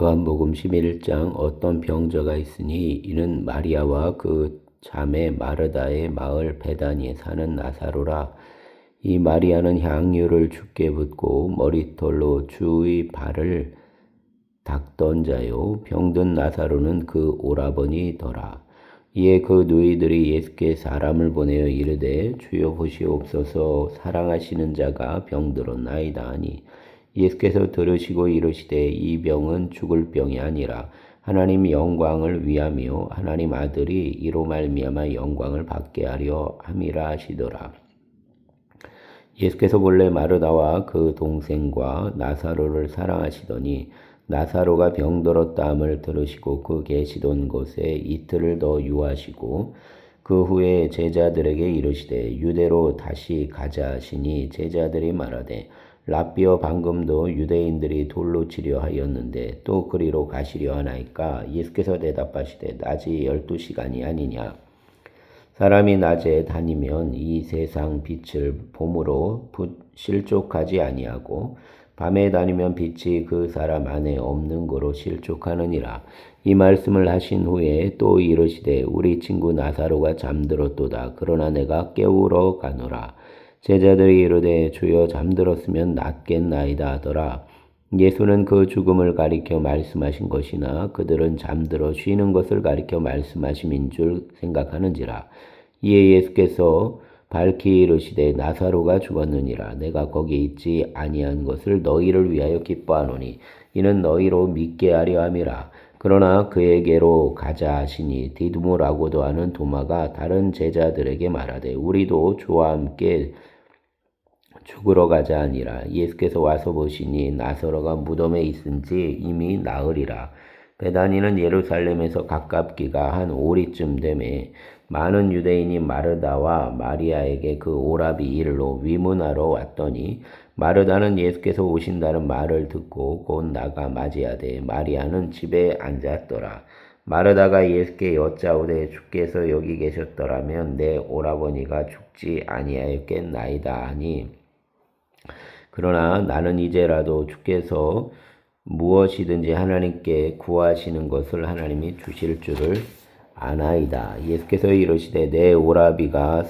요한복음 11장 어떤 병자가 있으니 이는 마리아와 그 자매 마르다의 마을 베다니에 사는 나사로라. 이 마리아는 향유를 주께 붓고 머리털로 주의 발을 닦던 자요 병든 나사로는 그 오라버니더라. 이에 그 누이들이 예수께 사람을 보내어 이르되 주여 보시옵소서 사랑하시는 자가 병들었나이다 하니 예수께서 들으시고 이르시되 이 병은 죽을 병이 아니라 하나님 영광을 위하며 하나님 아들이 이로 말미암아 영광을 받게 하려 함이라 하시더라. 예수께서 본래 마르다와 그 동생과 나사로를 사랑하시더니 나사로가 병들었다함을 들으시고 그 계시던 곳에 이틀을 더 유하시고 그 후에 제자들에게 이르시되 유대로 다시 가자 하시니 제자들이 말하되 랍비여 방금도 유대인들이 돌로 치려 하였는데 또 그리로 가시려 하나이까? 예수께서 대답하시되 낮이 12시간이 아니냐? 사람이 낮에 다니면 이 세상 빛을 봄으로 실족하지 아니하고 밤에 다니면 빛이 그 사람 안에 없는 거로 실족하느니라. 이 말씀을 하신 후에 또 이르시되 우리 친구 나사로가 잠들었도다. 그러나 내가 깨우러 가노라. 제자들이 이르되 주여 잠들었으면 낫겠나이다 하더라. 예수는 그 죽음을 가리켜 말씀하신 것이나 그들은 잠들어 쉬는 것을 가리켜 말씀하심인 줄 생각하는지라. 이에 예수께서 밝히 이르시되 나사로가 죽었느니라. 내가 거기 있지 아니한 것을 너희를 위하여 기뻐하노니 이는 너희로 믿게 하려 함이라. 그러나 그에게로 가자 하시니 디두모라고도 하는 도마가 다른 제자들에게 말하되 우리도 주와 함께 죽으러 가자 하니라. 예수께서 와서 보시니 나사로가 무덤에 있은지 이미 나으리라. 베다니는 예루살렘에서 가깝기가 한 오리쯤 되매 많은 유대인이 마르다와 마리아에게 그 오라비 일로 위문하러 왔더니 마르다는 예수께서 오신다는 말을 듣고 곧 나가 맞이하되 마리아는 집에 앉았더라. 마르다가 예수께 여짜오되 주께서 여기 계셨더라면 내 오라버니가 죽지 아니하였겠나이다 하니 그러나 나는 이제라도 주께서 무엇이든지 하나님께 구하시는 것을 하나님이 주실 줄을 아나이다. 예수께서 이르시되 내 오라비가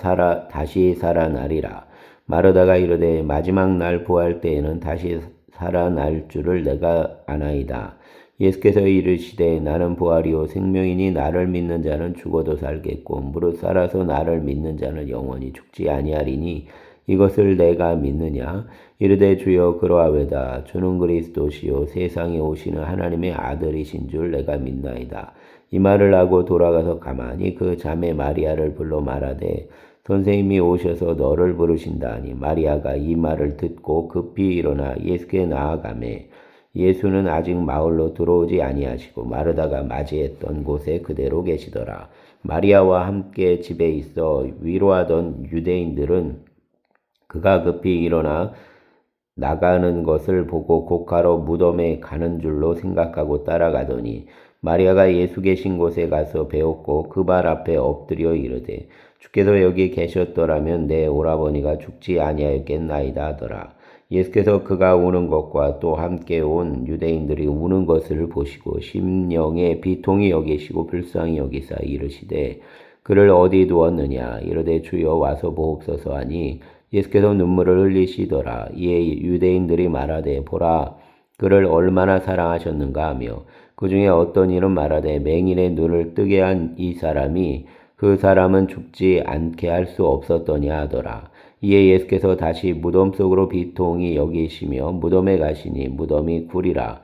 다시 살아나리라. 마르다가 이르되 마지막 날 부활 때에는 다시 살아날 줄을 내가 아나이다. 예수께서 이르시되 나는 부활이요 생명이니 나를 믿는 자는 죽어도 살겠고 무릇 살아서 나를 믿는 자는 영원히 죽지 아니하리니 이것을 내가 믿느냐? 이르되 주여 그러하외다. 주는 그리스도시요 세상에 오시는 하나님의 아들이신 줄 내가 믿나이다. 이 말을 하고 돌아가서 가만히 그 자매 마리아를 불러 말하되 선생님이 오셔서 너를 부르신다 하니 마리아가 이 말을 듣고 급히 일어나 예수께 나아가매 예수는 아직 마을로 들어오지 아니하시고 마르다가 맞이했던 곳에 그대로 계시더라. 마리아와 함께 집에 있어 위로하던 유대인들은 그가 급히 일어나 나가는 것을 보고 곧가로 무덤에 가는 줄로 생각하고 따라가더니 마리아가 예수 계신 곳에 가서 배웠고 그 발 앞에 엎드려 이르되 주께서 여기 계셨더라면 내 오라버니가 죽지 아니하였겠나이다 하더라. 예수께서 그가 우는 것과 또 함께 온 유대인들이 우는 것을 보시고 심령에 비통히 여기시고 불쌍히 여기사 이르시되 그를 어디 두었느냐? 이르되 주여 와서 보옵소서 하니 예수께서 눈물을 흘리시더라. 이에 유대인들이 말하되 보라 그를 얼마나 사랑하셨는가 하며 그 중에 어떤 이는 말하되 맹인의 눈을 뜨게 한 이 사람이 그 사람은 죽지 않게 할 수 없었더냐 하더라. 이에 예수께서 다시 무덤 속으로 비통히 여기시며 무덤에 가시니 무덤이 굴이라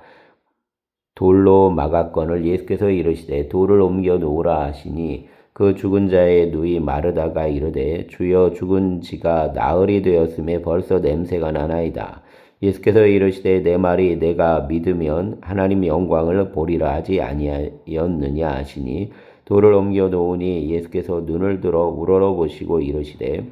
돌로 막았거늘 예수께서 이르시되 돌을 옮겨 놓으라 하시니 그 죽은 자의 누이 마르다가 이르되 주여 죽은 지가 나흘이 되었음에 벌써 냄새가 나나이다. 예수께서 이르시되 내 말이 내가 믿으면 하나님 영광을 보리라 하지 아니하였느냐 하시니 돌을 옮겨 놓으니 예수께서 눈을 들어 우러러 보시고 이르시되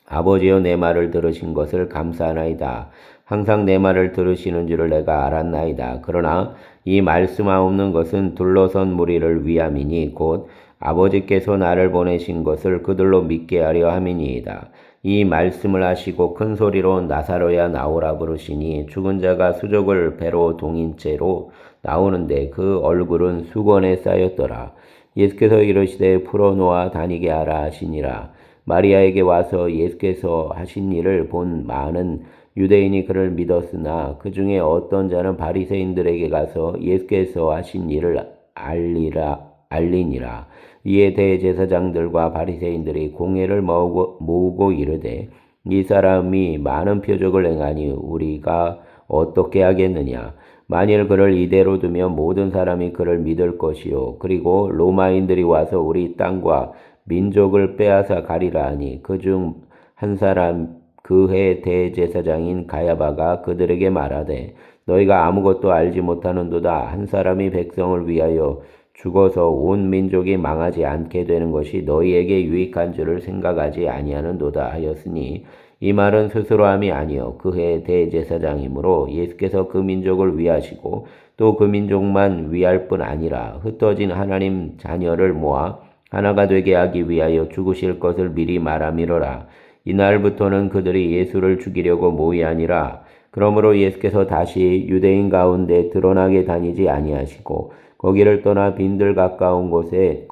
아버지여 내 말을 들으신 것을 감사하나이다. 항상 내 말을 들으시는 줄을 내가 알았나이다. 그러나 이 말씀하옵는 것은 둘러선 무리를 위함이니 곧 아버지께서 나를 보내신 것을 그들로 믿게 하려 함이니이다. 이 말씀을 하시고 큰 소리로 나사로야 나오라 부르시니 죽은 자가 수족을 배로 동인 채로 나오는데 그 얼굴은 수건에 쌓였더라. 예수께서 이르시되 풀어놓아 다니게 하라 하시니라. 마리아에게 와서 예수께서 하신 일을 본 많은 유대인이 그를 믿었으나 그 중에 어떤 자는 바리새인들에게 가서 예수께서 하신 일을 알리니라. 이에 대제사장들과 바리새인들이 공회를 모으고 이르되 이 사람이 많은 표적을 행하니 우리가 어떻게 하겠느냐. 만일 그를 이대로 두면 모든 사람이 그를 믿을 것이요. 그리고 로마인들이 와서 우리 땅과 민족을 빼앗아 가리라 하니 그중 한 사람 그해 대제사장인 가야바가 그들에게 말하되 너희가 아무것도 알지 못하는도다. 한 사람이 백성을 위하여 죽어서 온 민족이 망하지 않게 되는 것이 너희에게 유익한 줄을 생각하지 아니하는도다 하였으니 이 말은 스스로 함이 아니요 그해 대제사장이므로 예수께서 그 민족을 위하시고 또 그 민족만 위할 뿐 아니라 흩어진 하나님 자녀를 모아 하나가 되게 하기 위하여 죽으실 것을 미리 말함이로라. 이날부터는 그들이 예수를 죽이려고 모이하니라. 그러므로 예수께서 다시 유대인 가운데 드러나게 다니지 아니하시고 거기를 떠나 빈들 가까운 곳에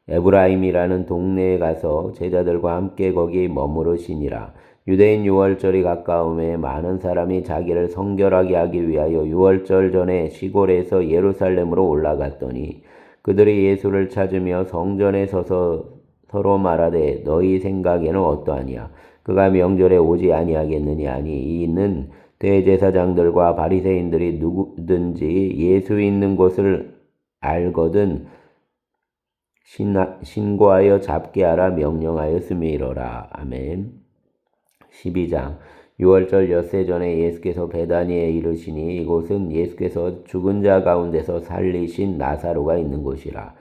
에브라임이라는 동네에 가서 제자들과 함께 거기 머무르시니라. 유대인 유월절이 가까움에 많은 사람이 자기를 성결하게 하기 위하여 유월절 전에 시골에서 예루살렘으로 올라갔더니 그들이 예수를 찾으며 성전에 서서 서로 말하되 너희 생각에는 어떠하냐. 그가 명절에 오지 아니하겠느냐 하니 이는 대제사장들과 바리새인들이 누구든지 예수 있는 곳을 알거든 신고하여 잡게 하라 명령하였음이로라. 아멘. 12장 유월절 엿새 전에 예수께서 베다니에 이르시니 이곳은 예수께서 죽은 자 가운데서 살리신 나사로가 있는 곳이라.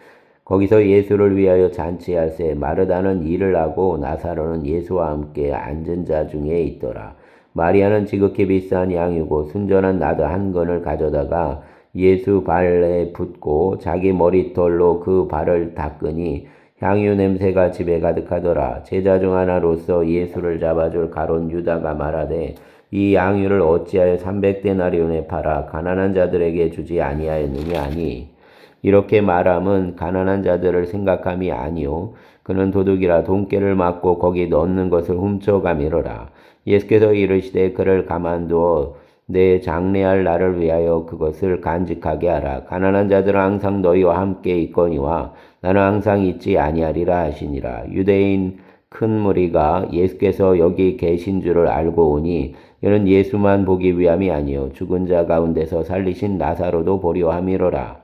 거기서 예수를 위하여 잔치할새 마르다는 일을 하고 나사로는 예수와 함께 앉은 자 중에 있더라. 마리아는 지극히 비싼 양이고 순전한 나드 한 건을 가져다가 예수 발에 붓고 자기 머리털로 그 발을 닦으니 향유 냄새가 집에 가득하더라. 제자 중 하나로서 예수를 잡아줄 가롯 유다가 말하되 이 양유를 어찌하여 300데나리온에 팔아 가난한 자들에게 주지 아니하였느냐 하니 이렇게 말함은 가난한 자들을 생각함이 아니요 그는 도둑이라 돈깨를 맞고 거기 넣는 것을 훔쳐가미로라. 예수께서 이르시되 그를 가만두어 내 장래할 날을 위하여 그것을 간직하게 하라. 가난한 자들은 항상 너희와 함께 있거니와 나는 항상 있지 아니하리라 하시니라. 유대인 큰 무리가 예수께서 여기 계신 줄을 알고 오니 이는 예수만 보기 위함이 아니요 죽은 자 가운데서 살리신 나사로도 보려 함이로라.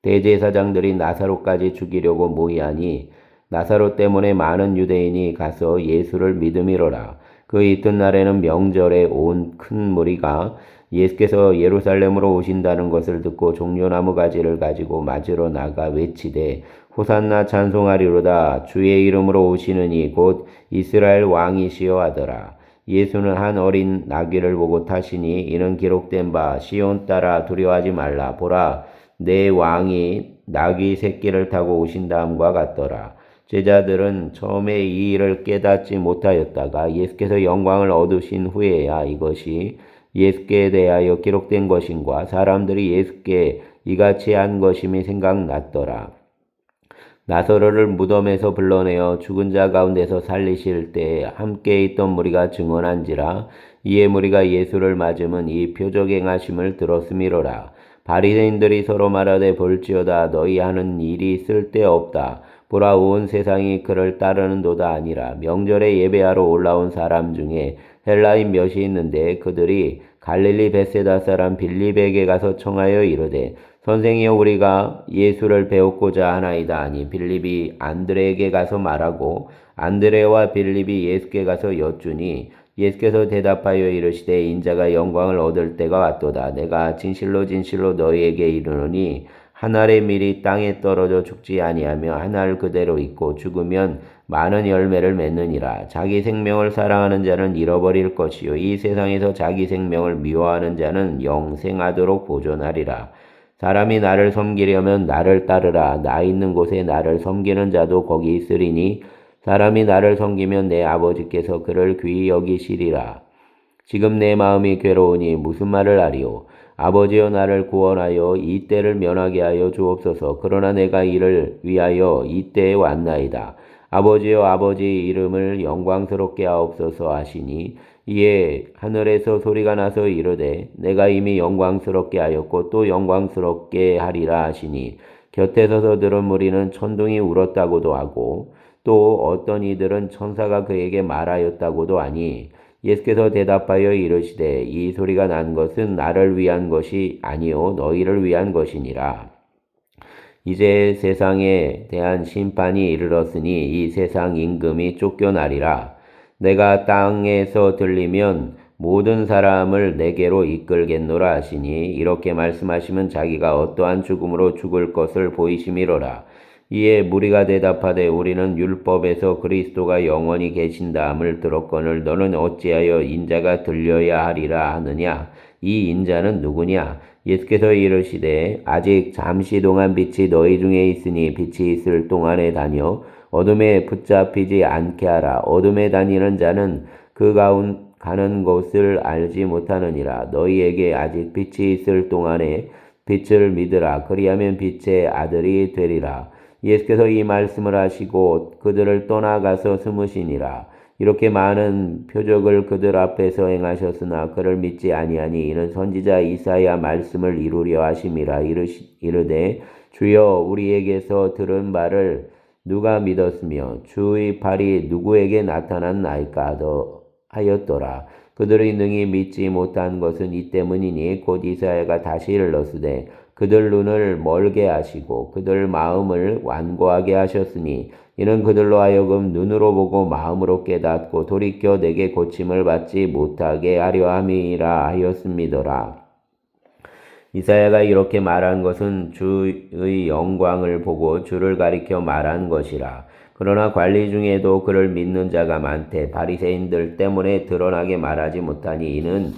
대제사장들이 나사로까지 죽이려고 모이하니 나사로 때문에 많은 유대인이 가서 예수를 믿음이로라. 그 이튿날에는 명절에 온 큰 무리가 예수께서 예루살렘으로 오신다는 것을 듣고 종려나무 가지를 가지고 맞으러 나가 외치되 호산나 찬송하리로다. 주의 이름으로 오시는 이 곧 이스라엘 왕이시여 하더라. 예수는 한 어린 나귀를 보고 타시니 이는 기록된 바 시온 따라 두려워하지 말라. 보라 내 왕이 나귀 새끼를 타고 오신다함과 같더라. 제자들은 처음에 이 일을 깨닫지 못하였다가 예수께서 영광을 얻으신 후에야 이것이 예수께 대하여 기록된 것인과 사람들이 예수께 이같이 한 것임이 생각났더라. 나사로를 무덤에서 불러내어 죽은 자 가운데서 살리실 때 함께 있던 무리가 증언한지라. 이에 무리가 예수를 맞으면 이 표적 행하심을 들었음이로라. 바리새인들이 서로 말하되 볼지어다 너희 하는 일이 쓸데없다. 보라 온 세상이 그를 따르는도다 아니라. 명절에 예배하러 올라온 사람 중에 헬라인 몇이 있는데 그들이 갈릴리 벳세다 사람 빌립에게 가서 청하여 이르되 선생이여 우리가 예수를 배웠고자 하나이다 하니 빌립이 안드레에게 가서 말하고 안드레와 빌립이 예수께 가서 여쭈니 예수께서 대답하여 이르시되 인자가 영광을 얻을 때가 왔도다. 내가 진실로 진실로 너희에게 이르노니 한 알의 밀이 땅에 떨어져 죽지 아니하며 한 알 그대로 있고 죽으면 많은 열매를 맺느니라. 자기 생명을 사랑하는 자는 잃어버릴 것이요 이 세상에서 자기 생명을 미워하는 자는 영생하도록 보존하리라. 사람이 나를 섬기려면 나를 따르라. 나 있는 곳에 나를 섬기는 자도 거기 있으리니 사람이 나를 섬기면 내 아버지께서 그를 귀히 여기시리라. 지금 내 마음이 괴로우니 무슨 말을 하리요. 아버지여 나를 구원하여 이 때를 면하게 하여 주옵소서. 그러나 내가 이를 위하여 이 때에 왔나이다. 아버지여 아버지 이름을 영광스럽게 하옵소서 하시니 이에 하늘에서 소리가 나서 이르되 내가 이미 영광스럽게 하였고 또 영광스럽게 하리라 하시니 곁에 서서 들은 무리는 천둥이 울었다고도 하고 또 어떤 이들은 천사가 그에게 말하였다고도 하니 예수께서 대답하여 이르시되 이 소리가 난 것은 나를 위한 것이 아니요 너희를 위한 것이니라. 이제 세상에 대한 심판이 이르렀으니 이 세상 임금이 쫓겨나리라. 내가 땅에서 들리면 모든 사람을 내게로 이끌겠노라 하시니 이렇게 말씀하시면 자기가 어떠한 죽음으로 죽을 것을 보이심이로라. 이에 무리가 대답하되 우리는 율법에서 그리스도가 영원히 계신다함을 들었거늘 너는 어찌하여 인자가 들려야 하리라 하느냐. 이 인자는 누구냐? 예수께서 이르시되 아직 잠시 동안 빛이 너희 중에 있으니 빛이 있을 동안에 다녀 어둠에 붙잡히지 않게 하라. 어둠에 다니는 자는 그 가운 가는 곳을 알지 못하느니라. 너희에게 아직 빛이 있을 동안에 빛을 믿으라. 그리하면 빛의 아들이 되리라. 예수께서 이 말씀을 하시고 그들을 떠나가서 숨으시니라. 이렇게 많은 표적을 그들 앞에서 행하셨으나 그를 믿지 아니하니 이는 선지자 이사야 말씀을 이루려 하심이라. 이르되 주여 우리에게서 들은 바를 누가 믿었으며 주의 팔이 누구에게 나타났나이까 하였더라. 그들이 능히 믿지 못한 것은 이 때문이니 곧 이사야가 다시 일렀으되 그들 눈을 멀게 하시고 그들 마음을 완고하게 하셨으니 이는 그들로 하여금 눈으로 보고 마음으로 깨닫고 돌이켜 내게 고침을 받지 못하게 하려 함이라 하였음이더라. 이사야가 이렇게 말한 것은 주의 영광을 보고 주를 가리켜 말한 것이라. 그러나 관리 중에도 그를 믿는 자가 많되 바리새인들 때문에 드러나게 말하지 못하니 이는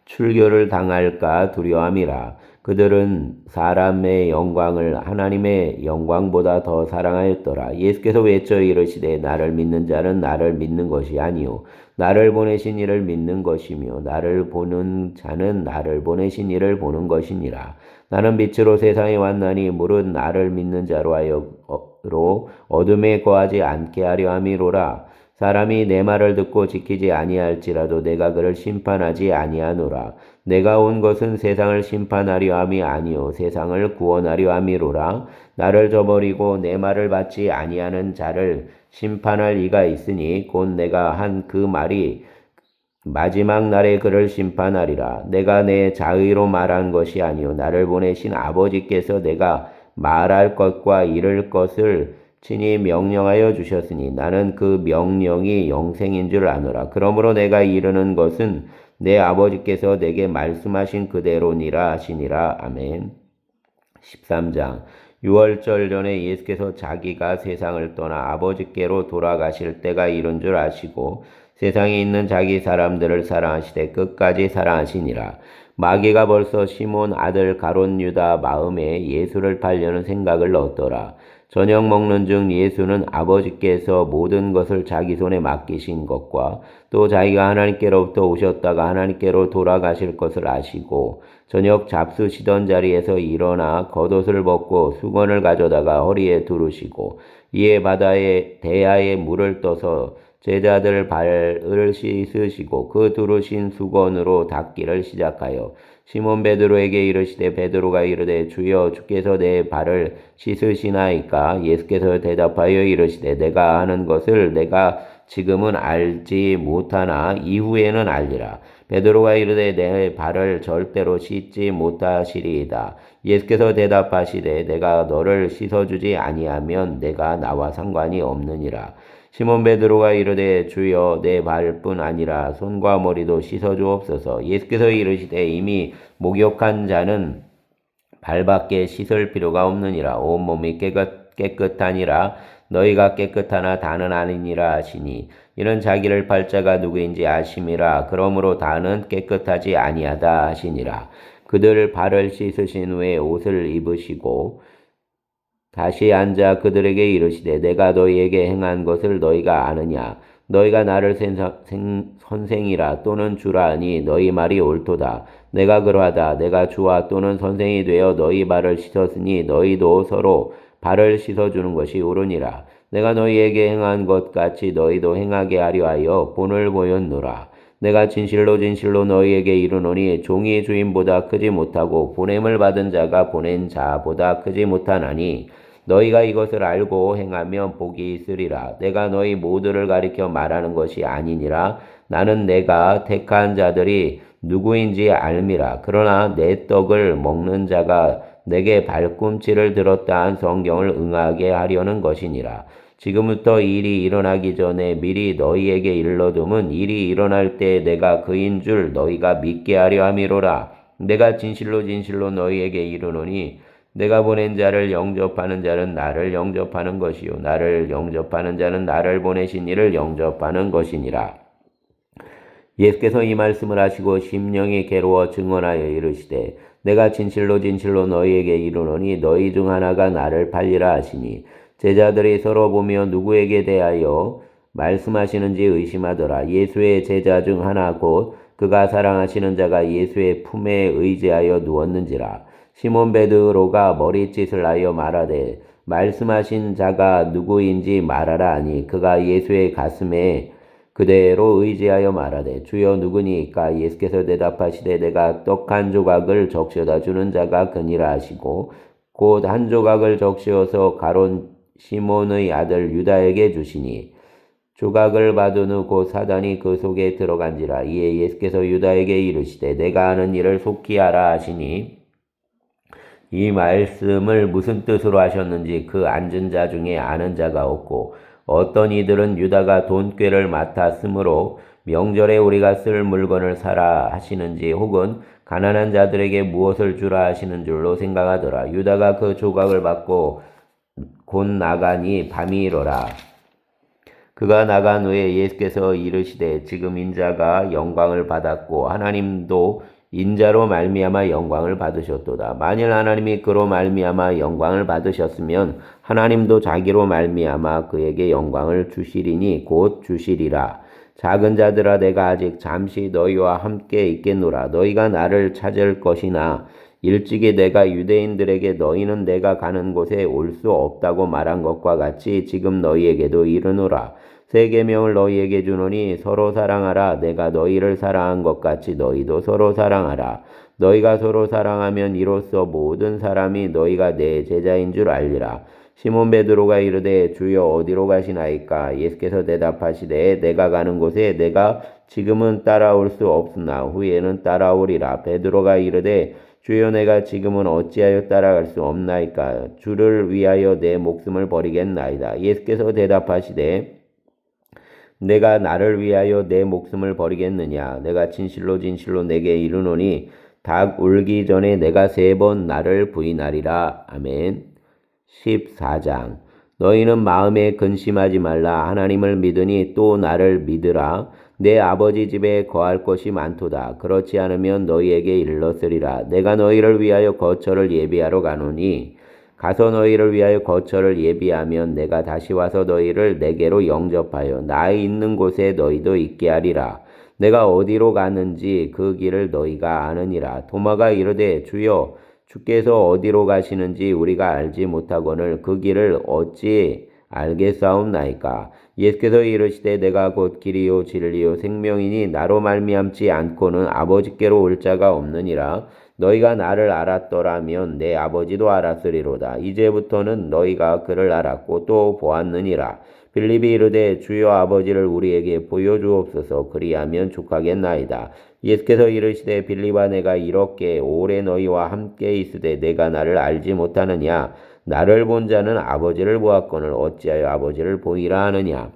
출교를 당할까 두려움이라. 그들은 사람의 영광을 하나님의 영광보다 더 사랑하였더라. 예수께서 외쳐 이르시되 나를 믿는 자는 나를 믿는 것이 아니요 나를 보내신 이를 믿는 것이며 나를 보는 자는 나를 보내신 이를 보는 것이니라. 나는 빛으로 세상에 왔나니 무릇 나를 믿는 자로 하여 어둠에 거하지 않게 하려 함이로라. 사람이 내 말을 듣고 지키지 아니할지라도 내가 그를 심판하지 아니하노라. 내가 온 것은 세상을 심판하려 함이 아니요 세상을 구원하려 함이로라. 나를 저버리고 내 말을 받지 아니하는 자를 심판할 이가 있으니 곧 내가 한 그 말이 마지막 날에 그를 심판하리라. 내가 내 자의로 말한 것이 아니요 나를 보내신 아버지께서 내가 말할 것과 이를 것을 친히 명령하여 주셨으니 나는 그 명령이 영생인 줄 아노라. 그러므로 내가 이르는 것은 내 아버지께서 내게 말씀하신 그대로니라 하시니라. 아멘. 13장 유월절 전에 예수께서 자기가 세상을 떠나 아버지께로 돌아가실 때가 이른 줄 아시고 세상에 있는 자기 사람들을 사랑하시되 끝까지 사랑하시니라. 마귀가 벌써 시몬 아들 가롯 유다 마음에 예수를 팔려는 생각을 넣었더라. 저녁 먹는 중 예수는 아버지께서 모든 것을 자기 손에 맡기신 것과 또 자기가 하나님께로부터 오셨다가 하나님께로 돌아가실 것을 아시고 저녁 잡수시던 자리에서 일어나 겉옷을 벗고 수건을 가져다가 허리에 두르시고 이에 바다에 대야에 물을 떠서 제자들 발을 씻으시고 그 두르신 수건으로 닦기를 시작하여 시몬 베드로에게 이르시되 베드로가 이르되 주여 주께서 내 발을 씻으시나이까. 예수께서 대답하여 이르시되 내가 하는 것을 내가 지금은 알지 못하나 이후에는 알리라. 베드로가 이르되 내 발을 절대로 씻지 못하시리이다. 예수께서 대답하시되 내가 너를 씻어주지 아니하면 내가 나와 상관이 없느니라. 시몬 베드로가 이르되 주여 내 발뿐 아니라 손과 머리도 씻어주옵소서. 예수께서 이르시되 이미 목욕한 자는 발밖에 씻을 필요가 없느니라. 온몸이 깨끗하니라. 너희가 깨끗하나 다는 아니니라 하시니 이는 자기를 팔 자가 누구인지 아심이라. 그러므로 다는 깨끗하지 아니하다 하시니라. 그들 발을 씻으신 후에 옷을 입으시고 다시 앉아 그들에게 이르시되 내가 너희에게 행한 것을 너희가 아느냐. 너희가 나를 선생이라 또는 주라 하니 너희 말이 옳도다. 내가 그러하다. 내가 주와 또는 선생이 되어 너희 발을 씻었으니 너희도 서로 발을 씻어주는 것이 옳으니라. 내가 너희에게 행한 것 같이 너희도 행하게 하려 하여 본을 보였노라. 내가 진실로 진실로 너희에게 이르노니 종이 주인보다 크지 못하고 보냄을 받은 자가 보낸 자보다 크지 못하나니 너희가 이것을 알고 행하면 복이 있으리라. 내가 너희 모두를 가리켜 말하는 것이 아니니라. 나는 내가 택한 자들이 누구인지 알미라. 그러나 내 떡을 먹는 자가 내게 발꿈치를 들었다 한 성경을 응하게 하려는 것이니라. 지금부터 일이 일어나기 전에 미리 너희에게 일러둠은 일이 일어날 때 내가 그인 줄 너희가 믿게 하려 함이로라. 내가 진실로 진실로 너희에게 이르노니 내가 보낸 자를 영접하는 자는 나를 영접하는 것이요 나를 영접하는 자는 나를 보내신 이를 영접하는 것이니라. 예수께서 이 말씀을 하시고 심령이 괴로워 증언하여 이르시되 내가 진실로 진실로 너희에게 이르노니 너희 중 하나가 나를 팔리라 하시니 제자들이 서로 보며 누구에게 대하여 말씀하시는지 의심하더라. 예수의 제자 중 하나 곧 그가 사랑하시는 자가 예수의 품에 의지하여 누웠는지라. 시몬 베드로가 머리짓을 하여 말하되 말씀하신 자가 누구인지 말하라 하니 그가 예수의 가슴에 그대로 의지하여 말하되 주여 누구니까? 예수께서 대답하시되 내가 떡 한 조각을 적셔다 주는 자가 그니라 하시고 곧 한 조각을 적시어서 가론 시몬의 아들 유다에게 주시니 조각을 받은 후 곧 사단이 그 속에 들어간지라. 이에 예수께서 유다에게 이르시되 내가 하는 일을 속히 하라 하시니 이 말씀을 무슨 뜻으로 하셨는지 그 앉은 자 중에 아는 자가 없고 어떤 이들은 유다가 돈꾀를 맡았으므로 명절에 우리가 쓸 물건을 사라 하시는지 혹은 가난한 자들에게 무엇을 주라 하시는 줄로 생각하더라. 유다가 그 조각을 받고 곧 나가니 밤이 이르라. 그가 나간 후에 예수께서 이르시되 지금 인자가 영광을 받았고 하나님도 인자로 말미암아 영광을 받으셨도다. 만일 하나님이 그로 말미암아 영광을 받으셨으면 하나님도 자기로 말미암아 그에게 영광을 주시리니 곧 주시리라. 작은 자들아 내가 아직 잠시 너희와 함께 있겠노라. 너희가 나를 찾을 것이나 일찍이 내가 유대인들에게 너희는 내가 가는 곳에 올 수 없다고 말한 것과 같이 지금 너희에게도 이르노라. 새 계명을 너희에게 주노니 서로 사랑하라. 내가 너희를 사랑한 것 같이 너희도 서로 사랑하라. 너희가 서로 사랑하면 이로써 모든 사람이 너희가 내 제자인 줄 알리라. 시몬 베드로가 이르되 주여 어디로 가시나이까? 예수께서 대답하시되 내가 가는 곳에 내가 지금은 따라올 수 없으나 후에는 따라오리라. 베드로가 이르되 주여 내가 지금은 어찌하여 따라갈 수 없나이까? 주를 위하여 내 목숨을 버리겠나이다. 예수께서 대답하시되 내가 나를 위하여 내 목숨을 버리겠느냐? 내가 진실로 진실로 내게 이르노니 닭 울기 전에 내가 3번 나를 부인하리라. 아멘. 14장. 너희는 마음에 근심하지 말라. 하나님을 믿으니 또 나를 믿으라. 내 아버지 집에 거할 것이 많도다. 그렇지 않으면 너희에게 일렀으리라. 내가 너희를 위하여 거처를 예비하러 가노니 가서 너희를 위하여 거처를 예비하면 내가 다시 와서 너희를 내게로 영접하여 나 있는 곳에 너희도 있게 하리라. 내가 어디로 가는지 그 길을 너희가 아느니라. 도마가 이르되 주여 주께서 어디로 가시는지 우리가 알지 못하거늘 그 길을 어찌 알겠사옵나이까? 예수께서 이르시되 내가 곧 길이요 진리요 생명이니 나로 말미암지 않고는 아버지께로 올 자가 없느니라. 너희가 나를 알았더라면 내 아버지도 알았으리로다. 이제부터는 너희가 그를 알았고 또 보았느니라. 빌립이 이르되 주여 아버지를 우리에게 보여주옵소서. 그리하면 족하겠나이다. 예수께서 이르시되 빌립아 내가 이렇게 오래 너희와 함께 있으되 내가 나를 알지 못하느냐? 나를 본 자는 아버지를 보았거늘 어찌하여 아버지를 보이라 하느냐?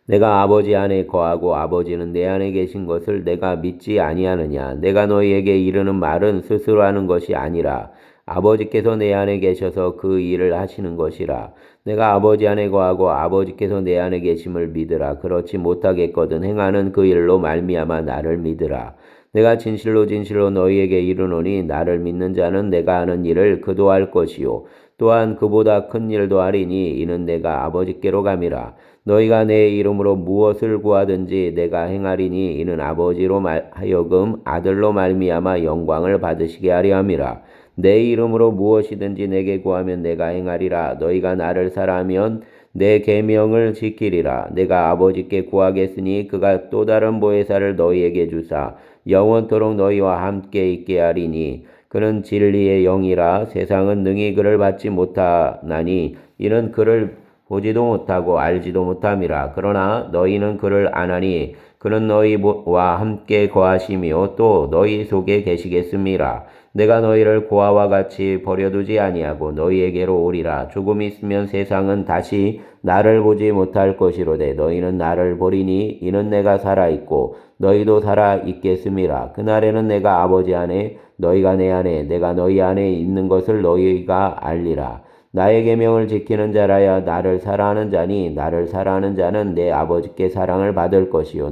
내가 아버지 안에 거하고 아버지는 내 안에 계신 것을 내가 믿지 아니하느냐? 내가 너희에게 이르는 말은 스스로 하는 것이 아니라 아버지께서 내 안에 계셔서 그 일을 하시는 것이라. 내가 아버지 안에 거하고 아버지께서 내 안에 계심을 믿으라. 그렇지 못하겠거든 행하는 그 일로 말미암아 나를 믿으라. 내가 진실로 진실로 너희에게 이르노니 나를 믿는 자는 내가 하는 일을 그도 할 것이요 또한 그보다 큰 일도 하리니 이는 내가 아버지께로 감이라. 너희가 내 이름으로 무엇을 구하든지 내가 행하리니 이는 아버지로 하여금 아들로 말미암아 영광을 받으시게 하려 함이라. 내 이름으로 무엇이든지 내게 구하면 내가 행하리라. 너희가 나를 사랑하면 내 계명을 지키리라. 내가 아버지께 구하겠으니 그가 또 다른 보혜사를 너희에게 주사 영원토록 너희와 함께 있게 하리니 그는 진리의 영이라. 세상은 능히 그를 받지 못하나니 이는 그를 보지도 못하고 알지도 못함이라. 그러나 너희는 그를 아나니 그는 너희와 함께 거하시며 또 너희 속에 계시겠음이라. 내가 너희를 고아와 같이 버려두지 아니하고 너희에게로 오리라. 조금 있으면 세상은 다시 나를 보지 못할 것이로되 너희는 나를 보리니 이는 내가 살아있고 너희도 살아있겠음이라. 그날에는 내가 아버지 안에 너희가 내 안에 내가 너희 안에 있는 것을 너희가 알리라. 나의 계명을 지키는 자라야 나를 사랑하는 자니 나를 사랑하는 자는 내 아버지께 사랑을 받을 것이요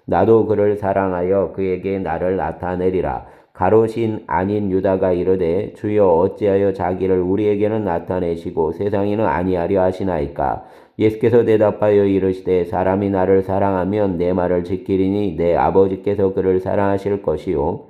나도 그를 사랑하여 그에게 나를 나타내리라. 가롯인 아닌 유다가 이르되 주여 어찌하여 자기를 우리에게는 나타내시고 세상에는 아니하려 하시나이까. 예수께서 대답하여 이르시되 사람이 나를 사랑하면 내 말을 지키리니 내 아버지께서 그를 사랑하실 것이요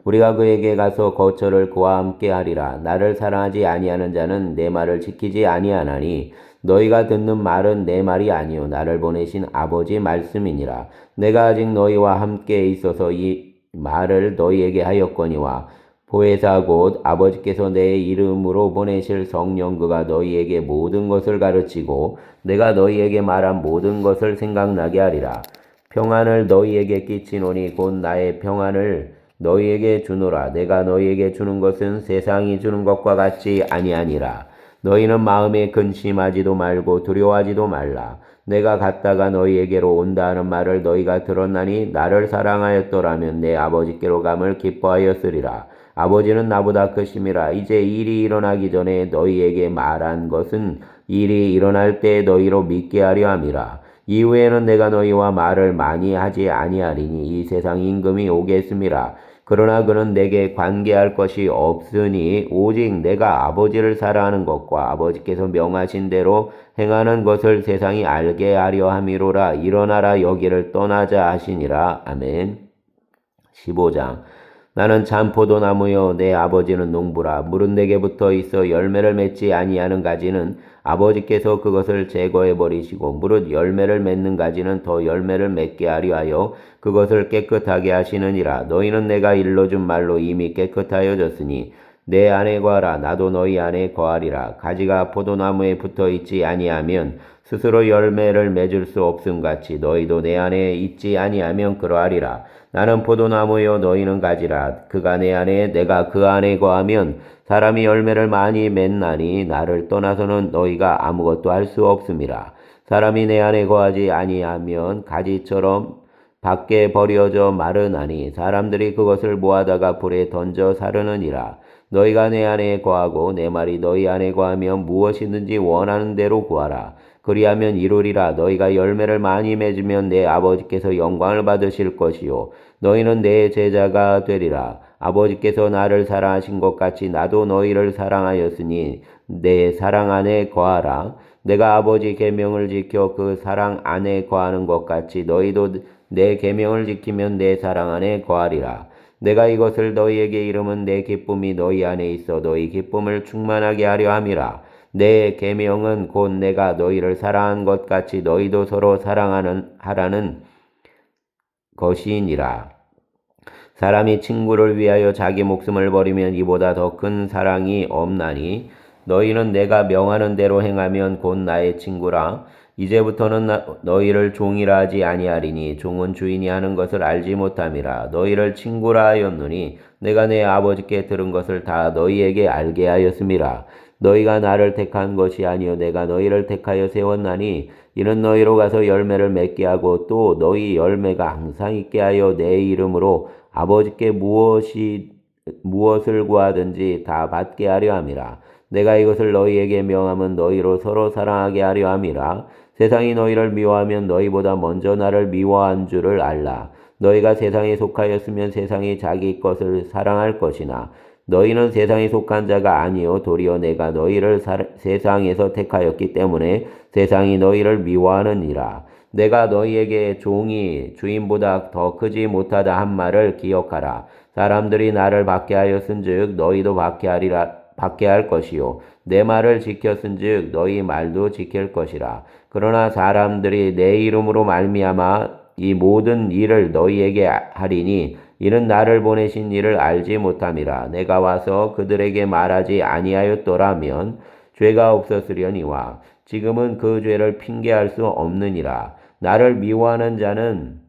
우리가 그에게 가서 거처를 그와 함께 하리라. 나를 사랑하지 아니하는 자는 내 말을 지키지 아니하나니 너희가 듣는 말은 내 말이 아니요 나를 보내신 아버지 말씀이니라. 내가 아직 너희와 함께 있어서 이 말을 너희에게 하였거니와 보혜사 곧 아버지께서 내 이름으로 보내실 성령 그가 너희에게 모든 것을 가르치고 내가 너희에게 말한 모든 것을 생각나게 하리라. 평안을 너희에게 끼치노니 곧 나의 평안을 너희에게 주노라. 내가 너희에게 주는 것은 세상이 주는 것과 같이 아니하니라. 너희는 마음에 근심하지도 말고 두려워하지도 말라. 내가 갔다가 너희에게로 온다 하는 말을 너희가 들었나니 나를 사랑하였더라면 내 아버지께로 감을 기뻐하였으리라. 아버지는 나보다 크심이라. 이제 일이 일어나기 전에 너희에게 말한 것은 일이 일어날 때 너희로 믿게 하려 함이라. 이후에는 내가 너희와 말을 많이 하지 아니하리니 이 세상 임금이 오겠음이라. 그러나 그는 내게 관계할 것이 없으니 오직 내가 아버지를 사랑하는 것과 아버지께서 명하신 대로 행하는 것을 세상이 알게 하려 함이로라. 일어나라 여기를 떠나자 하시니라. 아멘. 15장 나는 참 포도나무요 내 아버지는 농부라. 물은 내게 붙어 있어 열매를 맺지 아니하는 가지는 아버지께서 그것을 제거해 버리시고 무릇 열매를 맺는 가지는 더 열매를 맺게 하려 하여 그것을 깨끗하게 하시느니라. 너희는 내가 일러준 말로 이미 깨끗하여졌으니 내 안에 거하라. 나도 너희 안에 거하리라. 가지가 포도나무에 붙어 있지 아니하면 스스로 열매를 맺을 수 없음 같이 너희도 내 안에 있지 아니하면 그러하리라. 나는 포도나무요 너희는 가지라. 그가 내 안에 내가 그 안에 거하면 사람이 열매를 많이 맺나니 나를 떠나서는 너희가 아무것도 할 수 없음이라. 사람이 내 안에 거하지 아니하면 가지처럼 밖에 버려져 마르나니 사람들이 그것을 모아다가 불에 던져 사르느니라. 너희가 내 안에 거하고 내 말이 너희 안에 거하면 무엇이든지 원하는 대로 구하라. 그리하면 이루리라. 너희가 열매를 많이 맺으면 내 아버지께서 영광을 받으실 것이요 너희는 내 제자가 되리라. 아버지께서 나를 사랑하신 것 같이 나도 너희를 사랑하였으니 내 사랑 안에 거하라. 내가 아버지 계명을 지켜 그 사랑 안에 거하는 것 같이 너희도 내 계명을 지키면 내 사랑 안에 거하리라. 내가 이것을 너희에게 이름은 내 기쁨이 너희 안에 있어 너희 기쁨을 충만하게 하려 함이라. 내 계명은 곧 내가 너희를 사랑한 것 같이 너희도 서로 하라는 것이니라. 사람이 친구를 위하여 자기 목숨을 버리면 이보다 더 큰 사랑이 없나니 너희는 내가 명하는 대로 행하면 곧 나의 친구라. 이제부터는 너희를 종이라 하지 아니하리니 종은 주인이 하는 것을 알지 못함이라. 너희를 친구라 하였노니 내가 내 아버지께 들은 것을 다 너희에게 알게 하였음이라. 너희가 나를 택한 것이 아니요 내가 너희를 택하여 세웠나니 이는 너희로 가서 열매를 맺게 하고 또 너희 열매가 항상 있게 하여 내 이름으로 아버지께 무엇을 구하든지 다 받게 하려 함이라. 내가 이것을 너희에게 명함은 너희로 서로 사랑하게 하려 함이라. 세상이 너희를 미워하면 너희보다 먼저 나를 미워한 줄을 알라. 너희가 세상에 속하였으면 세상이 자기 것을 사랑할 것이나 너희는 세상에 속한 자가 아니요 도리어 내가 너희를 세상에서 택하였기 때문에 세상이 너희를 미워하느니라. 내가 너희에게 종이 주인보다 더 크지 못하다 한 말을 기억하라. 사람들이 나를 박해하였은즉 너희도 박해할 것이요 내 말을 지켰은즉 너희 말도 지킬 것이라. 그러나 사람들이 내 이름으로 말미암아 이 모든 일을 너희에게 하리니 이는 나를 보내신 이를 알지 못함이라. 내가 와서 그들에게 말하지 아니하였더라면 죄가 없었으려니와 지금은 그 죄를 핑계할 수 없느니라. 나를 미워하는 자는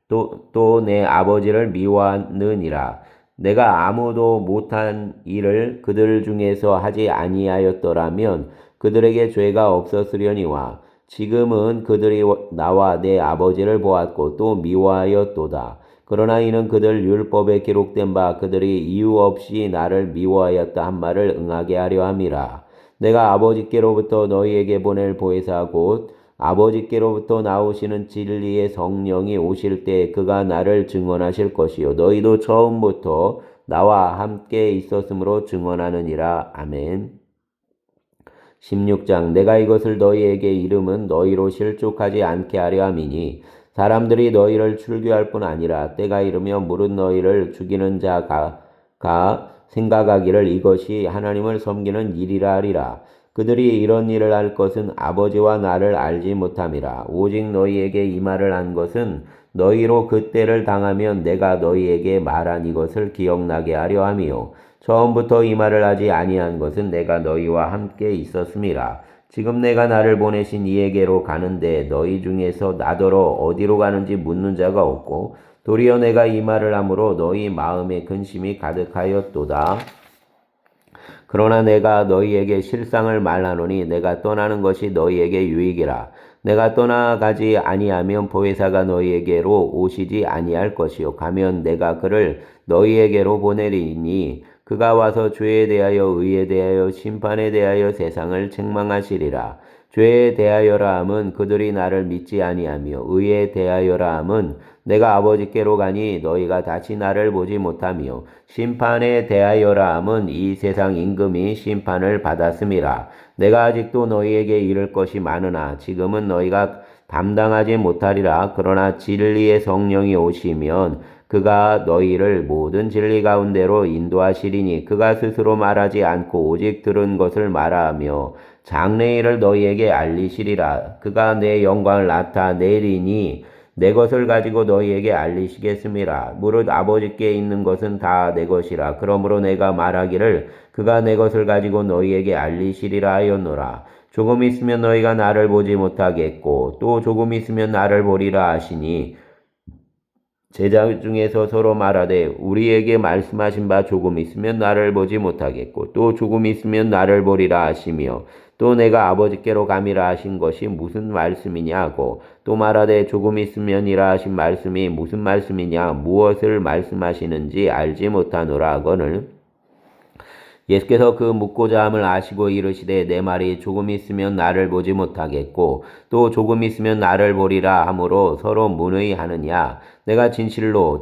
또 내 아버지를 미워하느니라. 내가 아무도 못한 일을 그들 중에서 하지 아니하였더라면 그들에게 죄가 없었으려니와 지금은 그들이 나와 내 아버지를 보았고 또 미워하였도다. 그러나 이는 그들 율법에 기록된 바 그들이 이유 없이 나를 미워하였다 한 말을 응하게 하려 함이라. 내가 아버지께로부터 너희에게 보낼 보혜사 곧 아버지께로부터 나오시는 진리의 성령이 오실 때 그가 나를 증언하실 것이요 너희도 처음부터 나와 함께 있었으므로 증언하느니라. 아멘. 16장 내가 이것을 너희에게 이름은 너희로 실족하지 않게 하려 함이니 사람들이 너희를 출교할 뿐 아니라 때가 이르며 무릇 너희를 죽이는 자가 생각하기를 이것이 하나님을 섬기는 일이라 하리라. 그들이 이런 일을 할 것은 아버지와 나를 알지 못함이라. 오직 너희에게 이 말을 한 것은 너희로 그때를 당하면 내가 너희에게 말한 이것을 기억나게 하려 함이요 처음부터 이 말을 하지 아니한 것은 내가 너희와 함께 있었음이라. 지금 내가 나를 보내신 이에게로 가는데 너희 중에서 나더러 어디로 가는지 묻는 자가 없고 도리어 내가 이 말을 함으로 너희 마음에 근심이 가득하였도다. 그러나 내가 너희에게 실상을 말하노니 내가 떠나는 것이 너희에게 유익이라. 내가 떠나가지 아니하면 보혜사가 너희에게로 오시지 아니할 것이요 가면 내가 그를 너희에게로 보내리니 그가 와서 죄에 대하여 의에 대하여 심판에 대하여 세상을 책망하시리라. 죄에 대하여라 함은 그들이 나를 믿지 아니하며 의에 대하여라 함은 내가 아버지께로 가니 너희가 다시 나를 보지 못하며 심판에 대하여라 함은 이 세상 임금이 심판을 받았음이라. 내가 아직도 너희에게 이를 것이 많으나 지금은 너희가 감당하지 못하리라. 그러나 진리의 성령이 오시면 그가 너희를 모든 진리 가운데로 인도하시리니 그가 스스로 말하지 않고 오직 들은 것을 말하며 장래일을 너희에게 알리시리라. 그가 내 영광을 나타내리니 내 것을 가지고 너희에게 알리시겠음이라. 무릇 아버지께 있는 것은 다 내 것이라. 그러므로 내가 말하기를 그가 내 것을 가지고 너희에게 알리시리라 하였노라. 조금 있으면 너희가 나를 보지 못하겠고 또 조금 있으면 나를 보리라 하시니 제자 중에서 서로 말하되 우리에게 말씀하신 바 조금 있으면 나를 보지 못하겠고 또 조금 있으면 나를 보리라 하시며 또 내가 아버지께로 감이라 하신 것이 무슨 말씀이냐고 또 말하되 조금 있으면이라 하신 말씀이 무슨 말씀이냐 무엇을 말씀하시는지 알지 못하노라 하거늘 예수께서 그 묻고자 함을 아시고 이르시되 내 말이 조금 있으면 나를 보지 못하겠고 또 조금 있으면 나를 보리라 하므로 서로 문의하느냐. 내가 진실로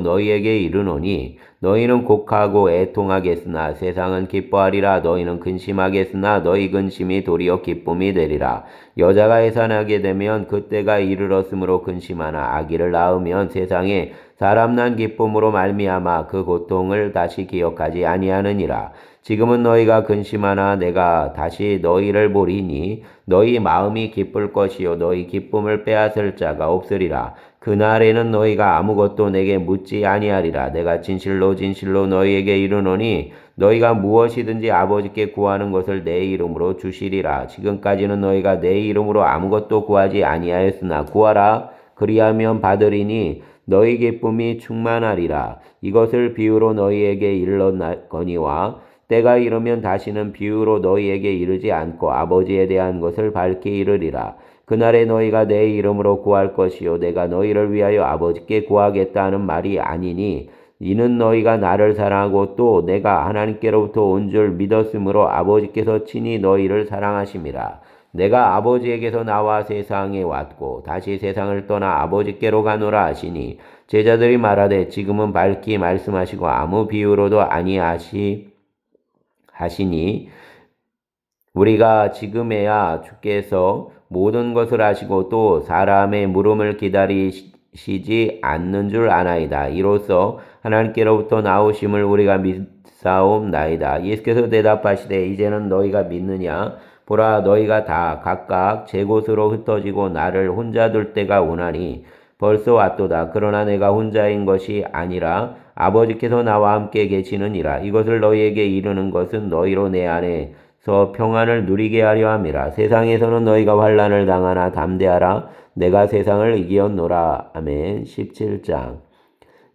너희에게 이르노니 너희는 곡하고 애통하겠으나 세상은 기뻐하리라. 너희는 근심하겠으나 너희 근심이 도리어 기쁨이 되리라. 여자가 해산하게 되면 그때가 이르렀으므로 근심하나 아기를 낳으면 세상에 사람 난 기쁨으로 말미암아 그 고통을 다시 기억하지 아니하느니라. 지금은 너희가 근심하나 내가 다시 너희를 보리니 너희 마음이 기쁠 것이요 너희 기쁨을 빼앗을 자가 없으리라. 그날에는 너희가 아무것도 내게 묻지 아니하리라. 내가 진실로 너희에게 이르노니 너희가 무엇이든지 아버지께 구하는 것을 내 이름으로 주시리라. 지금까지는 너희가 내 이름으로 아무것도 구하지 아니하였으나 구하라. 그리하면 받으리니 너희 기쁨이 충만하리라. 이것을 비유로 너희에게 일렀거니와 때가 이르면 다시는 비유로 너희에게 이르지 않고 아버지에 대한 것을 밝히 이르리라. 그날에 너희가 내 이름으로 구할 것이요 내가 너희를 위하여 아버지께 구하겠다는 말이 아니니 이는 너희가 나를 사랑하고 또 내가 하나님께로부터 온 줄 믿었으므로 아버지께서 친히 너희를 사랑하심이라. 내가 아버지에게서 나와 세상에 왔고 다시 세상을 떠나 아버지께로 가노라 하시니 제자들이 말하되 지금은 밝히 말씀하시고 아무 비유로도 아니하시니 우리가 지금에야 주께서 모든 것을 아시고 또 사람의 물음을 기다리시지 않는 줄 아나이다. 이로써 하나님께로부터 나오심을 우리가 믿사옵나이다. 예수께서 대답하시되 이제는 너희가 믿느냐? 보라 너희가 다 각각 제 곳으로 흩어지고 나를 혼자 둘 때가 오나니 벌써 왔도다. 그러나 내가 혼자인 것이 아니라 아버지께서 나와 함께 계시느니라. 이것을 너희에게 이르는 것은 너희로 내 안에서 평안을 누리게 하려 함이라. 세상에서는 너희가 환난을 당하나 담대하라. 내가 세상을 이기었노라. 아멘. 17장.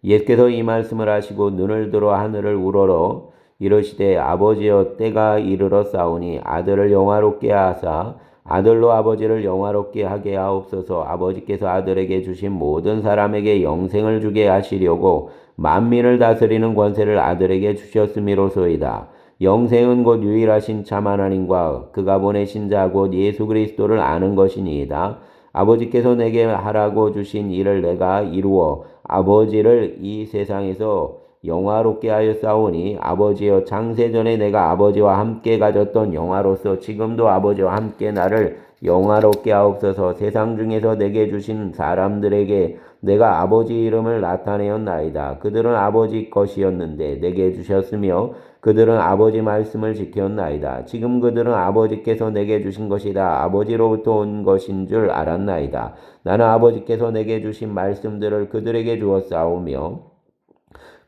예수께서 이 말씀을 하시고 눈을 들어 하늘을 우러러 이르시되 아버지여 때가 이르러 싸우니 아들을 영화롭게 하사 아들로 아버지를 영화롭게 하게 하옵소서. 아버지께서 아들에게 주신 모든 사람에게 영생을 주게 하시려고 만민을 다스리는 권세를 아들에게 주셨음이로소이다. 영생은 곧 유일하신 참 하나님과 그가 보내신 자 곧 예수 그리스도를 아는 것이니이다. 아버지께서 내게 하라고 주신 일을 내가 이루어 아버지를 이 세상에서 영화롭게 하여 싸우니 아버지여 창세전에 내가 아버지와 함께 가졌던 영화로서 지금도 아버지와 함께 나를 영화롭게 하옵소서. 세상 중에서 내게 주신 사람들에게 내가 아버지 이름을 나타내었나이다. 그들은 아버지 것이었는데 내게 주셨으며 그들은 아버지 말씀을 지켰나이다. 지금 그들은 아버지께서 내게 주신 것이다. 아버지로부터 온 것인 줄 알았나이다. 나는 아버지께서 내게 주신 말씀들을 그들에게 주었사오며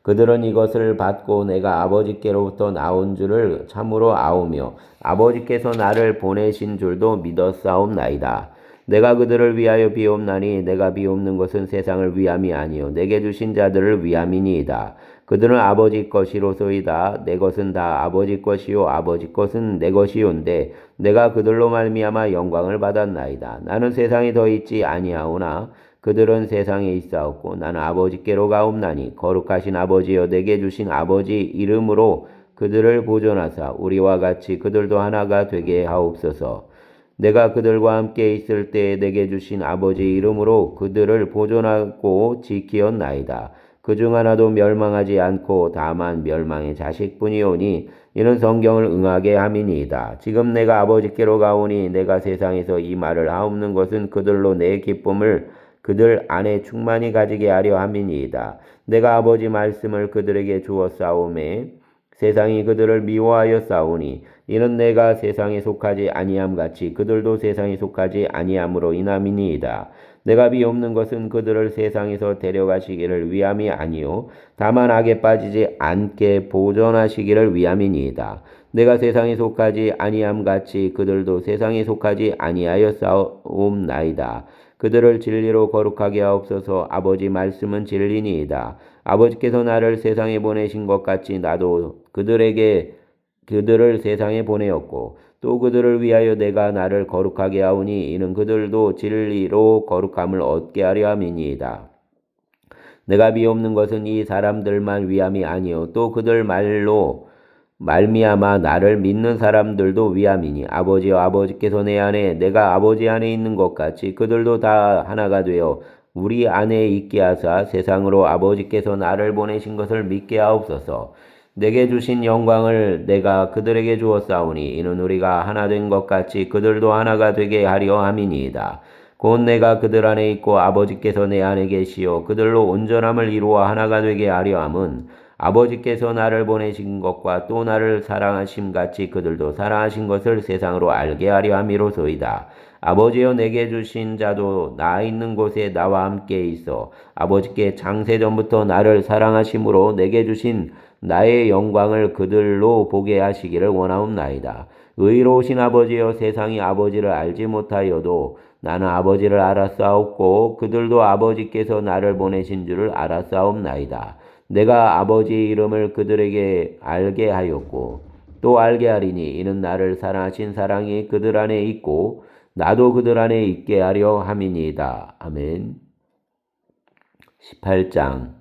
그들은 이것을 받고 내가 아버지께로부터 나온 줄을 참으로 아오며 아버지께서 나를 보내신 줄도 믿었사옵나이다. 내가 그들을 위하여 비옵나니 내가 비옵는 것은 세상을 위함이 아니요 내게 주신 자들을 위함이니이다. 그들은 아버지 것이로소이다. 내 것은 다 아버지 것이요 아버지 것은 내 것이온데 내가 그들로 말미암아 영광을 받았나이다. 나는 세상에 더 있지 아니하오나 그들은 세상에 있사옵고 나는 아버지께로 가옵나니 거룩하신 아버지여 내게 주신 아버지 이름으로 그들을 보존하사 우리와 같이 그들도 하나가 되게 하옵소서. 내가 그들과 함께 있을 때에 내게 주신 아버지 이름으로 그들을 보존하고 지키었나이다. 그중 하나도 멸망하지 않고 다만 멸망의 자식뿐이오니 이는 성경을 응하게 함이니이다. 지금 내가 아버지께로 가오니 내가 세상에서 이 말을 하옵는 것은 그들로 내 기쁨을 그들 안에 충만히 가지게 하려 함이니이다. 내가 아버지 말씀을 그들에게 주었사오매 세상이 그들을 미워하여 싸우니 이는 내가 세상에 속하지 아니함 같이 그들도 세상에 속하지 아니함으로 인함이니이다. 내가 비옵는 것은 그들을 세상에서 데려가시기를 위함이 아니요 다만 악에 빠지지 않게 보존하시기를 위함이니이다. 내가 세상에 속하지 아니함 같이 그들도 세상에 속하지 아니하여 싸움나이다. 그들을 진리로 거룩하게 하옵소서. 아버지 말씀은 진리니이다. 아버지께서 나를 세상에 보내신 것 같이 나도 그들을 세상에 보내었고 또 그들을 위하여 내가 나를 거룩하게 하오니 이는 그들도 진리로 거룩함을 얻게 하려 함이니이다. 내가 비옵는 것은 이 사람들만 위함이 아니요 또 그들 말로 말미암아 나를 믿는 사람들도 위함이니 아버지여 아버지께서 내 안에 내가 아버지 안에 있는 것 같이 그들도 다 하나가 되어 우리 안에 있게 하사 세상으로 아버지께서 나를 보내신 것을 믿게 하옵소서. 내게 주신 영광을 내가 그들에게 주었사오니 이는 우리가 하나 된 것 같이 그들도 하나가 되게 하려 함이니이다. 곧 내가 그들 안에 있고 아버지께서 내 안에 계시어 그들로 온전함을 이루어 하나가 되게 하려 함은 아버지께서 나를 보내신 것과 또 나를 사랑하심 같이 그들도 사랑하신 것을 세상으로 알게 하려 함이로소이다. 아버지여 내게 주신 자도 나 있는 곳에 나와 함께 있어 아버지께 창세전부터 나를 사랑하심으로 내게 주신 나의 영광을 그들로 보게 하시기를 원하옵나이다. 의로우신 아버지여 세상이 아버지를 알지 못하여도 나는 아버지를 알았사옵고 그들도 아버지께서 나를 보내신 줄을 알았사옵나이다. 내가 아버지 이름을 그들에게 알게 하였고 또 알게 하리니 이는 나를 사랑하신 사랑이 그들 안에 있고 나도 그들 안에 있게 하려 함이니이다. 아멘. 18장.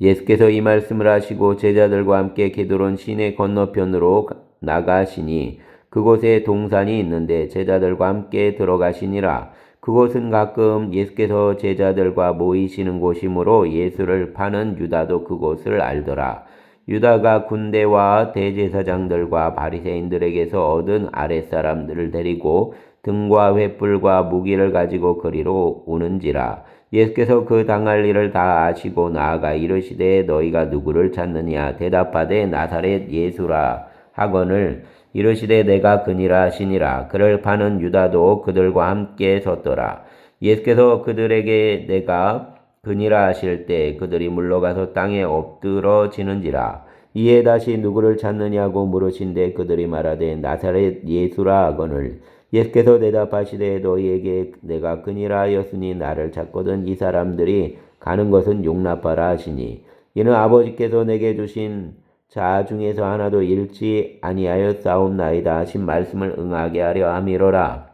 예수께서 이 말씀을 하시고 제자들과 함께 게드론 시내 건너편으로 나가시니 그곳에 동산이 있는데 제자들과 함께 들어가시니라. 그곳은 가끔 예수께서 제자들과 모이시는 곳이므로 예수를 파는 유다도 그곳을 알더라. 유다가 군대와 대제사장들과 바리새인들에게서 얻은 아랫사람들을 데리고 등과 횃불과 무기를 가지고 거리로 오는지라. 예수께서 그 당할 일을 다 아시고 나아가 이르시되 너희가 누구를 찾느냐 대답하되 나사렛 예수라 하거늘 이르시되 내가 그니라 하시니라. 그를 파는 유다도 그들과 함께 섰더라. 예수께서 그들에게 내가 그니라 하실 때 그들이 물러가서 땅에 엎드러지는지라. 이에 다시 누구를 찾느냐고 물으신데 그들이 말하되 나사렛 예수라 하거늘 예수께서 대답하시되 너희에게 내가 그니라 하였으니 나를 찾거든 이 사람들이 가는 것은 용납하라 하시니 이는 아버지께서 내게 주신 자 중에서 하나도 잃지 아니하였사옵나이다 하신 말씀을 응하게 하려 함이로라.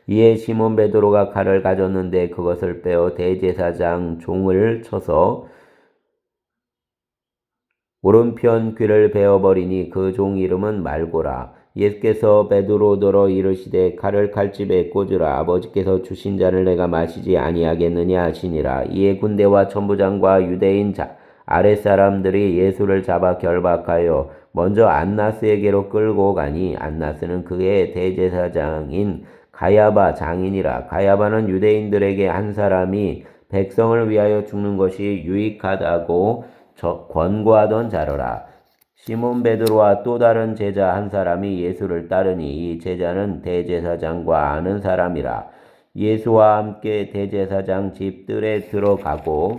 이에 시몬 베드로가 칼을 가졌는데 그것을 빼어 대제사장 종을 쳐서 오른편 귀를 베어버리니 그 종 이름은 말고라. 예수께서 베드로더러 이르시되 칼을 칼집에 꽂으라. 아버지께서 주신 잔을 내가 마시지 아니하겠느냐 하시니라. 이에 군대와 천부장과 유대인 아랫사람들이 예수를 잡아 결박하여 먼저 안나스에게로 끌고 가니 안나스는 그의 대제사장인 가야바 장인이라. 가야바는 유대인들에게 한 사람이 백성을 위하여 죽는 것이 유익하다고 권고하던 자로라. 시몬 베드로와 또 다른 제자 한 사람이 예수를 따르니 이 제자는 대제사장과 아는 사람이라. 예수와 함께 대제사장 집들에 들어가고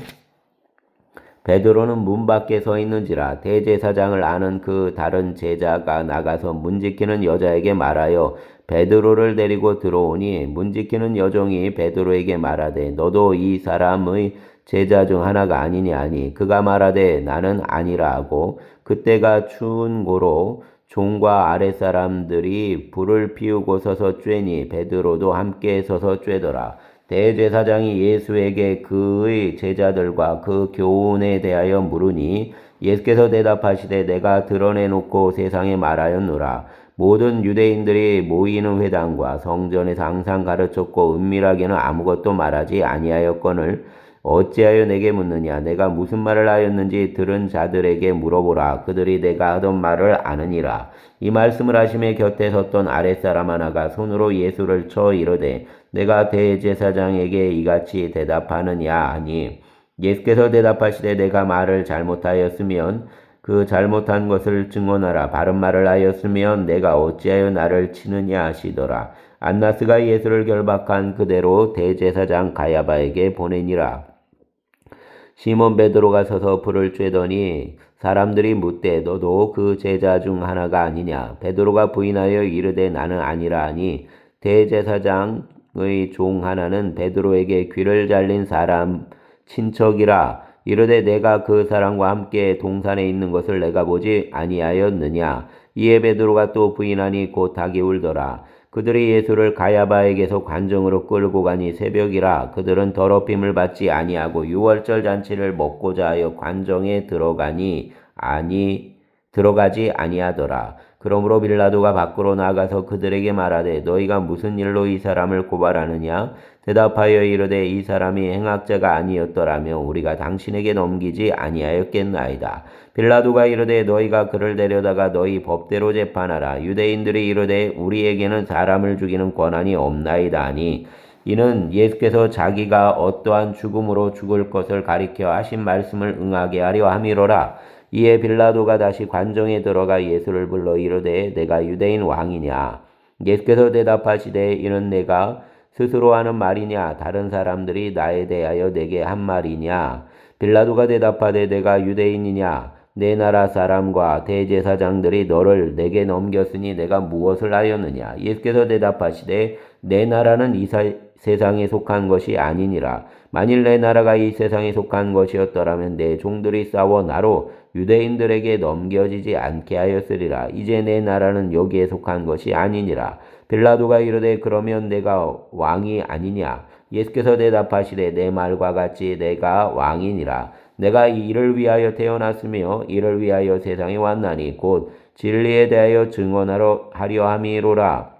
베드로는 문 밖에 서 있는지라. 대제사장을 아는 그 다른 제자가 나가서 문 지키는 여자에게 말하여 베드로를 데리고 들어오니 문 지키는 여종이 베드로에게 말하되 너도 이 사람의 제자 중 하나가 아니냐 하니 그가 말하되 나는 아니라 하고 그때가 추운 고로 종과 아랫사람들이 불을 피우고 서서 쬐니 베드로도 함께 서서 쬐더라. 대제사장이 예수에게 그의 제자들과 그 교훈에 대하여 물으니 예수께서 대답하시되 내가 드러내놓고 세상에 말하였노라. 모든 유대인들이 모이는 회당과 성전에서 항상 가르쳤고 은밀하게는 아무것도 말하지 아니하였거늘 어찌하여 내게 묻느냐. 내가 무슨 말을 하였는지 들은 자들에게 물어보라. 그들이 내가 하던 말을 아느니라. 이 말씀을 하심에 곁에 섰던 아랫사람 하나가 손으로 예수를 쳐 이르되 내가 대제사장에게 이같이 대답하느냐 하니 예수께서 대답하시되 내가 말을 잘못하였으면 그 잘못한 것을 증언하라. 바른 말을 하였으면 내가 어찌하여 나를 치느냐 하시더라. 안나스가 예수를 결박한 그대로 대제사장 가야바에게 보내니라. 시몬 베드로가 서서 불을 쬐더니 사람들이 묻되 너도 그 제자 중 하나가 아니냐. 베드로가 부인하여 이르되 나는 아니라 하니 대제사장의 종 하나는 베드로에게 귀를 잘린 사람 친척이라. 이르되 내가 그 사람과 함께 동산에 있는 것을 내가 보지 아니하였느냐. 이에 베드로가 또 부인하니 곧 닭이 울더라. 그들이 예수를 가야바에게서 관정으로 끌고 가니 새벽이라. 그들은 더럽힘을 받지 아니하고 유월절 잔치를 먹고자 하여 관정에 들어가지 아니하더라. 그러므로 빌라도가 밖으로 나가서 그들에게 말하되 너희가 무슨 일로 이 사람을 고발하느냐. 대답하여 이르되 이 사람이 행악자가 아니었더라며 우리가 당신에게 넘기지 아니하였겠나이다. 빌라도가 이르되 너희가 그를 데려다가 너희 법대로 재판하라. 유대인들이 이르되 우리에게는 사람을 죽이는 권한이 없나이다 하니 이는 예수께서 자기가 어떠한 죽음으로 죽을 것을 가리켜 하신 말씀을 응하게 하려 함이로라. 이에 빌라도가 다시 관정에 들어가 예수를 불러 이르되 내가 유대인 왕이냐. 예수께서 대답하시되 이는 내가 스스로 하는 말이냐 다른 사람들이 나에 대하여 내게 한 말이냐. 빌라도가 대답하되 내가 유대인이냐. 내 나라 사람과 대제사장들이 너를 내게 넘겼으니 내가 무엇을 하였느냐. 예수께서 대답하시되 내 나라는 이 세상에 속한 것이 아니니라. 만일 내 나라가 이 세상에 속한 것이었더라면 내 종들이 싸워 나로 유대인들에게 넘겨지지 않게 하였으리라. 이제 내 나라는 여기에 속한 것이 아니니라. 빌라도가 이르되 그러면 내가 왕이 아니냐. 예수께서 대답하시되 내 말과 같이 내가 왕이니라. 내가 이를 위하여 태어났으며 이를 위하여 세상에 왔나니 곧 진리에 대하여 증언하려 함이로라.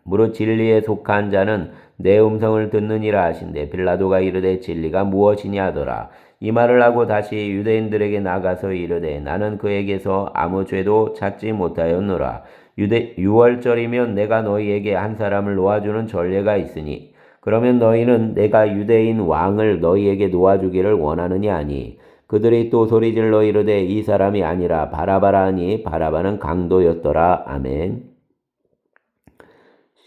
무릇 진리에 속한 자는 내 음성을 듣느니라 하신대 빌라도가 이르되 진리가 무엇이냐 하더라. 이 말을 하고 다시 유대인들에게 나가서 이르되 나는 그에게서 아무 죄도 찾지 못하였노라. 유월절이면 내가 너희에게 한 사람을 놓아주는 전례가 있으니 그러면 너희는 내가 유대인 왕을 너희에게 놓아주기를 원하느냐 하니 그들이 또 소리질러 이르되 이 사람이 아니라 바라바라 하니 바라바는 강도였더라. 아멘.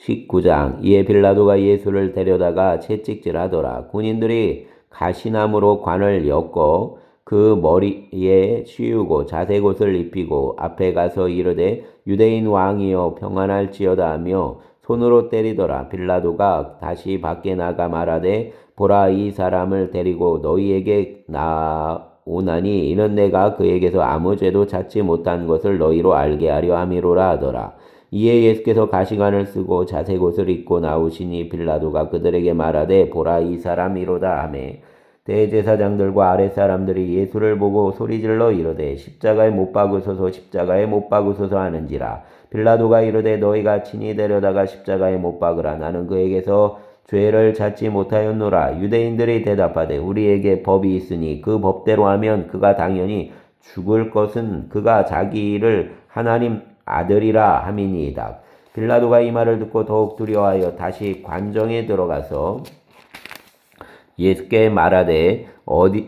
19장. 이에 빌라도가 예수를 데려다가 채찍질하더라. 군인들이 가시나무로 관을 엮어 그 머리에 씌우고 자색 옷을 입히고 앞에 가서 이르되 유대인 왕이여 평안할지어다 하며 손으로 때리더라. 빌라도가 다시 밖에 나가 말하되 보라 이 사람을 데리고 너희에게 나오나니 이는 내가 그에게서 아무 죄도 찾지 못한 것을 너희로 알게 하려 함이로라 하더라. 이에 예수께서 가시관을 쓰고 자색 옷을 입고 나오시니 빌라도가 그들에게 말하되 보라 이 사람이로다 하매 대제사장들과 아랫사람들이 예수를 보고 소리질러 이르되 십자가에 못 박으소서 십자가에 못 박으소서 하는지라. 빌라도가 이르되 너희가 친히 데려다가 십자가에 못 박으라. 나는 그에게서 죄를 찾지 못하였노라. 유대인들이 대답하되 우리에게 법이 있으니 그 법대로 하면 그가 당연히 죽을 것은 그가 자기를 하나님 아들이라 함이니이다. 빌라도가 이 말을 듣고 더욱 두려워하여 다시 관정에 들어가서 예수께 말하되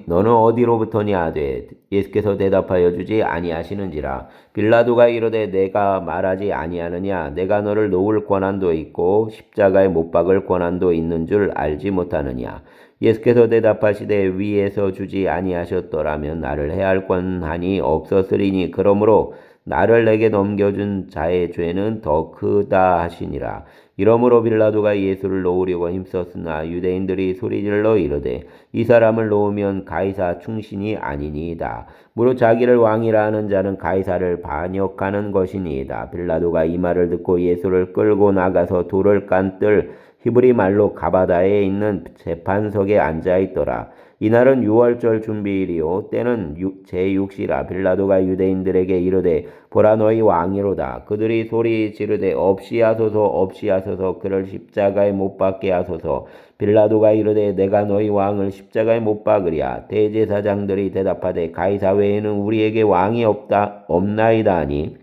너는 어디로부터냐 하되 예수께서 대답하여 주지 아니하시는지라. 빌라도가 이르되 내가 말하지 아니하느냐 내가 너를 놓을 권한도 있고 십자가에 못 박을 권한도 있는 줄 알지 못하느냐. 예수께서 대답하시되 위에서 주지 아니하셨더라면 나를 해할 권한이 없었으리니 그러므로 나를 내게 넘겨준 자의 죄는 더 크다 하시니라. 이러므로 빌라도가 예수를 놓으려고 힘썼으나 유대인들이 소리질러 이르되 이 사람을 놓으면 가이사 충신이 아니니이다. 무릇 자기를 왕이라 하는 자는 가이사를 반역하는 것이니이다. 빌라도가 이 말을 듣고 예수를 끌고 나가서 돌을 깐 뜰 히브리 말로 가바다에 있는 재판석에 앉아있더라. 이날은 유월절 준비일이요 때는 제6시라. 빌라도가 유대인들에게 이르되 보라 너희 왕이로다. 그들이 소리 지르되 없이 하소서 없이 하소서 그를 십자가에 못 박게 하소서. 빌라도가 이르되 내가 너희 왕을 십자가에 못 박으랴. 대제사장들이 대답하되 가이사 외에는 우리에게 왕이 없나이다 하니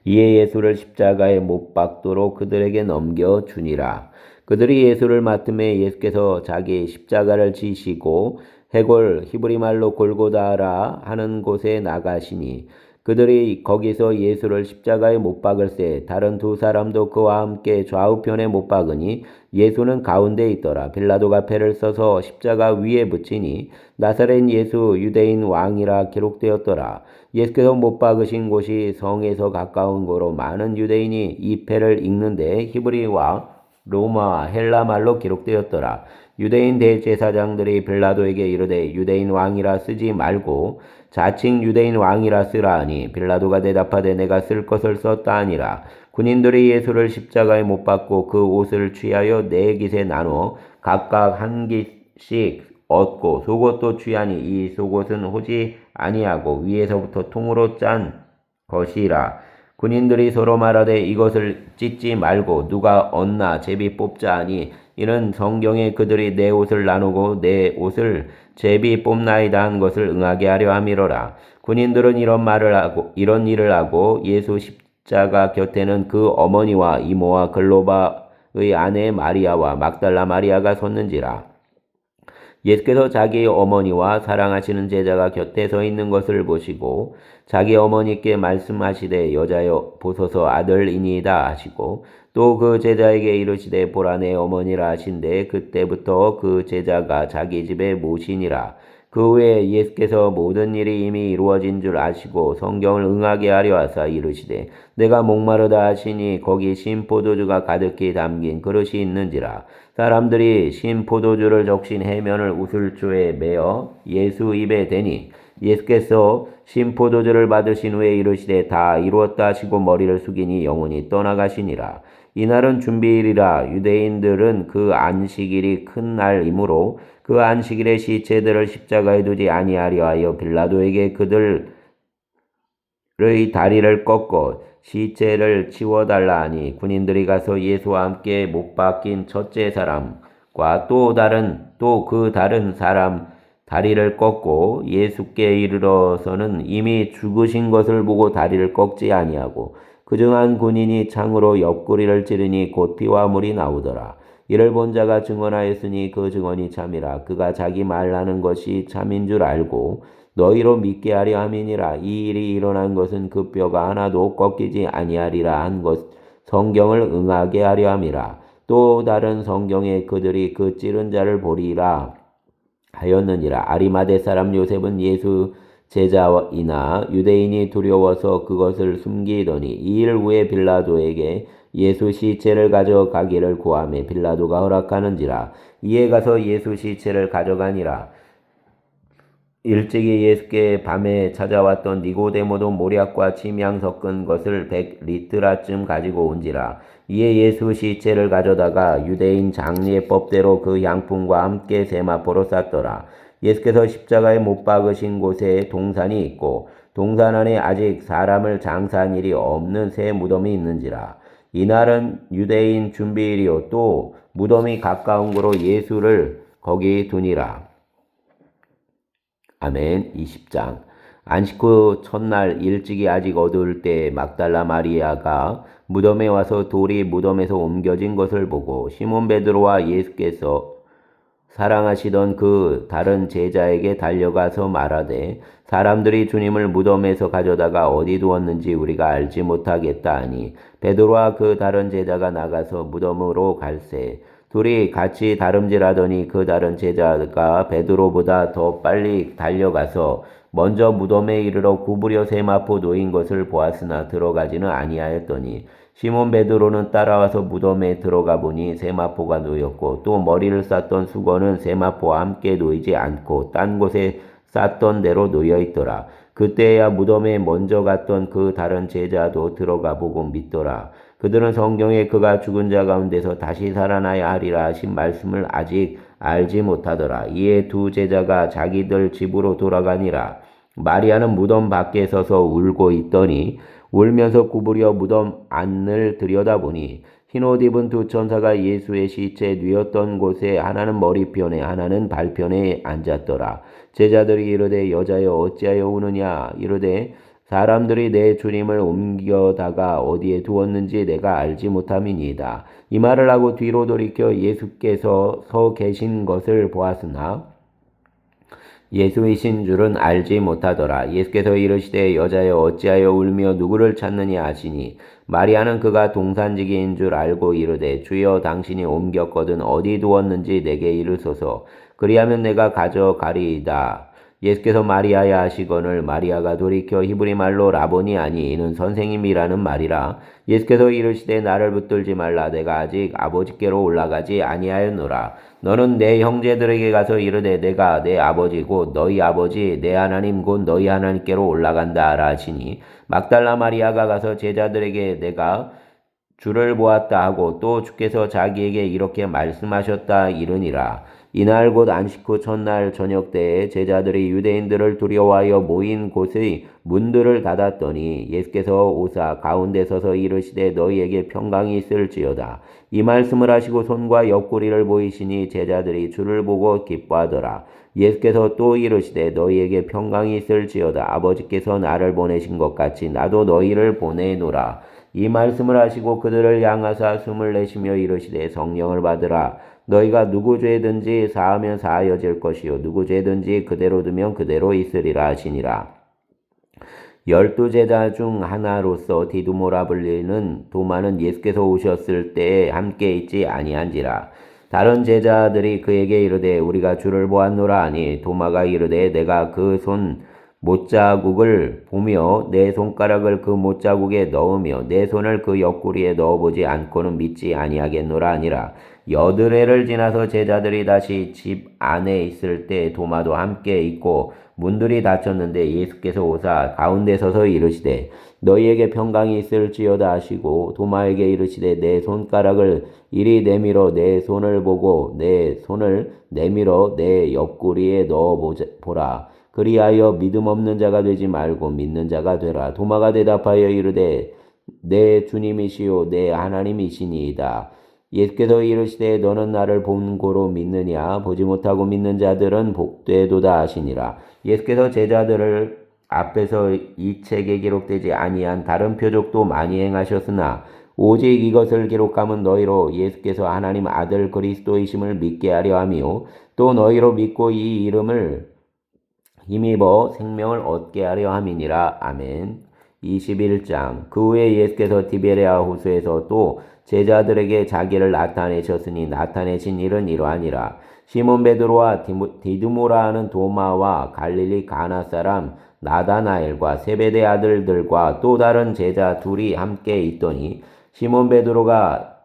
이에 예수를 십자가에 못 박도록 그들에게 넘겨주니라. 그들이 예수를 맡음에 예수께서 자기 십자가를 지시고 해골 히브리 말로 골고다라 하는 곳에 나가시니 그들이 거기서 예수를 십자가에 못 박을새 다른 두 사람도 그와 함께 좌우편에 못 박으니 예수는 가운데 있더라. 빌라도가 패를 써서 십자가 위에 붙이니 나사렛 예수 유대인 왕이라 기록되었더라. 예수께서 못 박으신 곳이 성에서 가까운 거로 많은 유대인이 이 패를 읽는데 히브리와 로마 헬라 말로 기록되었더라. 유대인 대제사장들이 빌라도에게 이르되 유대인 왕이라 쓰지 말고 자칭 유대인 왕이라 쓰라 하니 빌라도가 대답하되 내가 쓸 것을 썼다 하니라. 군인들이 예수를 십자가에 못 박고 그 옷을 취하여 네 깃에 나눠 각각 한 깃씩 얻고 속옷도 취하니 이 속옷은 호지 아니하고 위에서부터 통으로 짠 것이라. 군인들이 서로 말하되 이것을 찢지 말고 누가 얻나 제비 뽑자 하니 이는 성경에 그들이 내 옷을 나누고 내 옷을 제비 뽑나이다 한 것을 응하게 하려 함이로라. 군인들은 이런 일을 하고 예수 십자가 곁에는 그 어머니와 이모와 글로바의 아내 마리아와 막달라 마리아가 섰는지라. 예수께서 자기 어머니와 사랑하시는 제자가 곁에 서 있는 것을 보시고 자기 어머니께 말씀하시되 여자여 보소서 아들이니이다 하시고 또 그 제자에게 이르시되 보라 내 어머니라 하신데 그때부터 그 제자가 자기 집에 모시니라. 그 후에 예수께서 모든 일이 이미 이루어진 줄 아시고 성경을 응하게 하려 하사 이르시되 내가 목마르다 하시니 거기 신포도주가 가득히 담긴 그릇이 있는지라. 사람들이 신포도주를 적신 해면을 우슬초에 매어 예수 입에 대니 예수께서 신포도주를 받으신 후에 이르시되 다 이루었다 하시고 머리를 숙이니 영혼이 떠나가시니라. 이날은 준비일이라. 유대인들은 그 안식일이 큰 날이므로 그 안식일에 시체들을 십자가에 두지 아니하려 하여 빌라도에게 그들의 다리를 꺾고 시체를 치워달라 하니 군인들이 가서 예수와 함께 못 박힌 첫째 사람과 또 그 다른 사람 다리를 꺾고 예수께 이르러서는 이미 죽으신 것을 보고 다리를 꺾지 아니하고 그중 한 군인이 창으로 옆구리를 찌르니 곧 피와 물이 나오더라. 이를 본 자가 증언하였으니 그 증언이 참이라. 그가 자기 말하는 것이 참인 줄 알고 너희로 믿게 하려 함이니라. 이 일이 일어난 것은 그 뼈가 하나도 꺾이지 아니하리라 한 것 성경을 응하게 하려 함이라. 또 다른 성경에 그들이 그 찌른 자를 보리라 하였느니라. 아리마대 사람 요셉은 예수 제자이나 유대인이 두려워서 그것을 숨기더니 이 일 후에 빌라도에게 예수 시체를 가져가기를 구하매 빌라도가 허락하는지라. 이에 가서 예수 시체를 가져가니라. 일찍이 예수께 밤에 찾아왔던 니고데모도 모략과 침향 섞은 것을 100리트라쯤 가지고 온지라. 이에 예수 시체를 가져다가 유대인 장례법대로 그 향품과 함께 세마포로 쌌더라. 예수께서 십자가에 못 박으신 곳에 동산이 있고 동산 안에 아직 사람을 장사한 일이 없는 새 무덤이 있는지라. 이날은 유대인 준비일이요 또 무덤이 가까운 거로 예수를 거기 두니라. 아멘. 20장. 안식 후 첫날 일찍이 아직 어두울 때 막달라 마리아가 무덤에 와서 돌이 무덤에서 옮겨진 것을 보고 시몬 베드로와 예수께서 사랑하시던 그 다른 제자에게 달려가서 말하되 사람들이 주님을 무덤에서 가져다가 어디 두었는지 우리가 알지 못하겠다 하니 베드로와 그 다른 제자가 나가서 무덤으로 갈새 둘이 같이 다름질하더니 그 다른 제자가 베드로보다 더 빨리 달려가서 먼저 무덤에 이르러 구부려 세마포 놓인 것을 보았으나 들어가지는 아니하였더니 시몬 베드로는 따라와서 무덤에 들어가 보니 세마포가 놓였고 또 머리를 쌌던 수건은 세마포와 함께 놓이지 않고 딴 곳에 쌌던 대로 놓여 있더라. 그때야 무덤에 먼저 갔던 그 다른 제자도 들어가 보고 믿더라. 그들은 성경에 그가 죽은 자 가운데서 다시 살아나야 하리라 하신 말씀을 아직 알지 못하더라. 이에 두 제자가 자기들 집으로 돌아가니라. 마리아는 무덤 밖에 서서 울고 있더니 울면서 구부려 무덤 안을 들여다보니 흰옷 입은 두 천사가 예수의 시체 뉘었던 곳에 하나는 머리편에 하나는 발편에 앉았더라. 제자들이 이르되 여자여 어찌하여 우느냐 이르되 사람들이 내 주님을 옮겨다가 어디에 두었는지 내가 알지 못함이니이다. 이 말을 하고 뒤로 돌이켜 예수께서 서 계신 것을 보았으나 예수이신 줄은 알지 못하더라. 예수께서 이르시되 여자여 어찌하여 울며 누구를 찾느냐 하시니 마리아는 그가 동산지기인 줄 알고 이르되 주여 당신이 옮겼거든 어디 두었는지 내게 이르소서 그리하면 내가 가져가리이다. 예수께서 마리아야 하시거늘 마리아가 돌이켜 히브리 말로 라보니 아니 이는 선생님이라는 말이라. 예수께서 이르시되 나를 붙들지 말라 내가 아직 아버지께로 올라가지 아니하였노라. 너는 내 형제들에게 가서 이르되 내가 내 아버지고 너희 아버지 내 하나님 곧 너희 하나님께로 올라간다 하라 하시니 막달라 마리아가 가서 제자들에게 내가 주를 보았다 하고 또 주께서 자기에게 이렇게 말씀하셨다 이르니라. 이날 곧 안식 후 첫날 저녁 때에 제자들이 유대인들을 두려워하여 모인 곳의 문들을 닫았더니 예수께서 오사 가운데 서서 이르시되 너희에게 평강이 있을지어다. 이 말씀을 하시고 손과 옆구리를 보이시니 제자들이 주를 보고 기뻐하더라. 예수께서 또 이르시되 너희에게 평강이 있을지어다. 아버지께서 나를 보내신 것 같이 나도 너희를 보내노라. 이 말씀을 하시고 그들을 향하사 숨을 내쉬며 이르시되 성령을 받으라. 너희가 누구 죄든지 사하면 사하여질 것이요 누구 죄든지 그대로 두면 그대로 있으리라 하시니라. 12제자 중 하나로서 디두모라 불리는 도마는 예수께서 오셨을 때에 함께 있지 아니한지라. 다른 제자들이 그에게 이르되 우리가 주를 보았노라 하니 도마가 이르되 내가 그 손 못자국을 보며 내 손가락을 그 못자국에 넣으며 내 손을 그 옆구리에 넣어보지 않고는 믿지 아니하겠노라 하니라. 여드레를 지나서 제자들이 다시 집 안에 있을 때 도마도 함께 있고 문들이 닫혔는데 예수께서 오사 가운데 서서 이르시되 너희에게 평강이 있을지어다 하시고 도마에게 이르시되 내 손가락을 이리 내밀어 내 손을 보고 내 손을 내밀어 내 옆구리에 넣어 보라. 그리하여 믿음 없는 자가 되지 말고 믿는 자가 되라. 도마가 대답하여 이르되 내 주님이시요 내 하나님이시니이다. 예수께서 이르시되 너는 나를 본 고로 믿느냐 보지 못하고 믿는 자들은 복되도다 하시니라. 예수께서 제자들을 앞에서 이 책에 기록되지 아니한 다른 표적도 많이 행하셨으나 오직 이것을 기록함은 너희로 예수께서 하나님 아들 그리스도이심을 믿게 하려 함이요 또 너희로 믿고 이 이름을 힘입어 생명을 얻게 하려 함이니라. 아멘. 21장. 그 후에 예수께서 디베레아 호수에서 또 제자들에게 자기를 나타내셨으니 나타내신 일은 이러하니라. 시몬 베드로와 디두모라 하는 도마와 갈릴리 가나 사람 나다나엘과 세베대 아들들과 또 다른 제자 둘이 함께 있더니 시몬 베드로가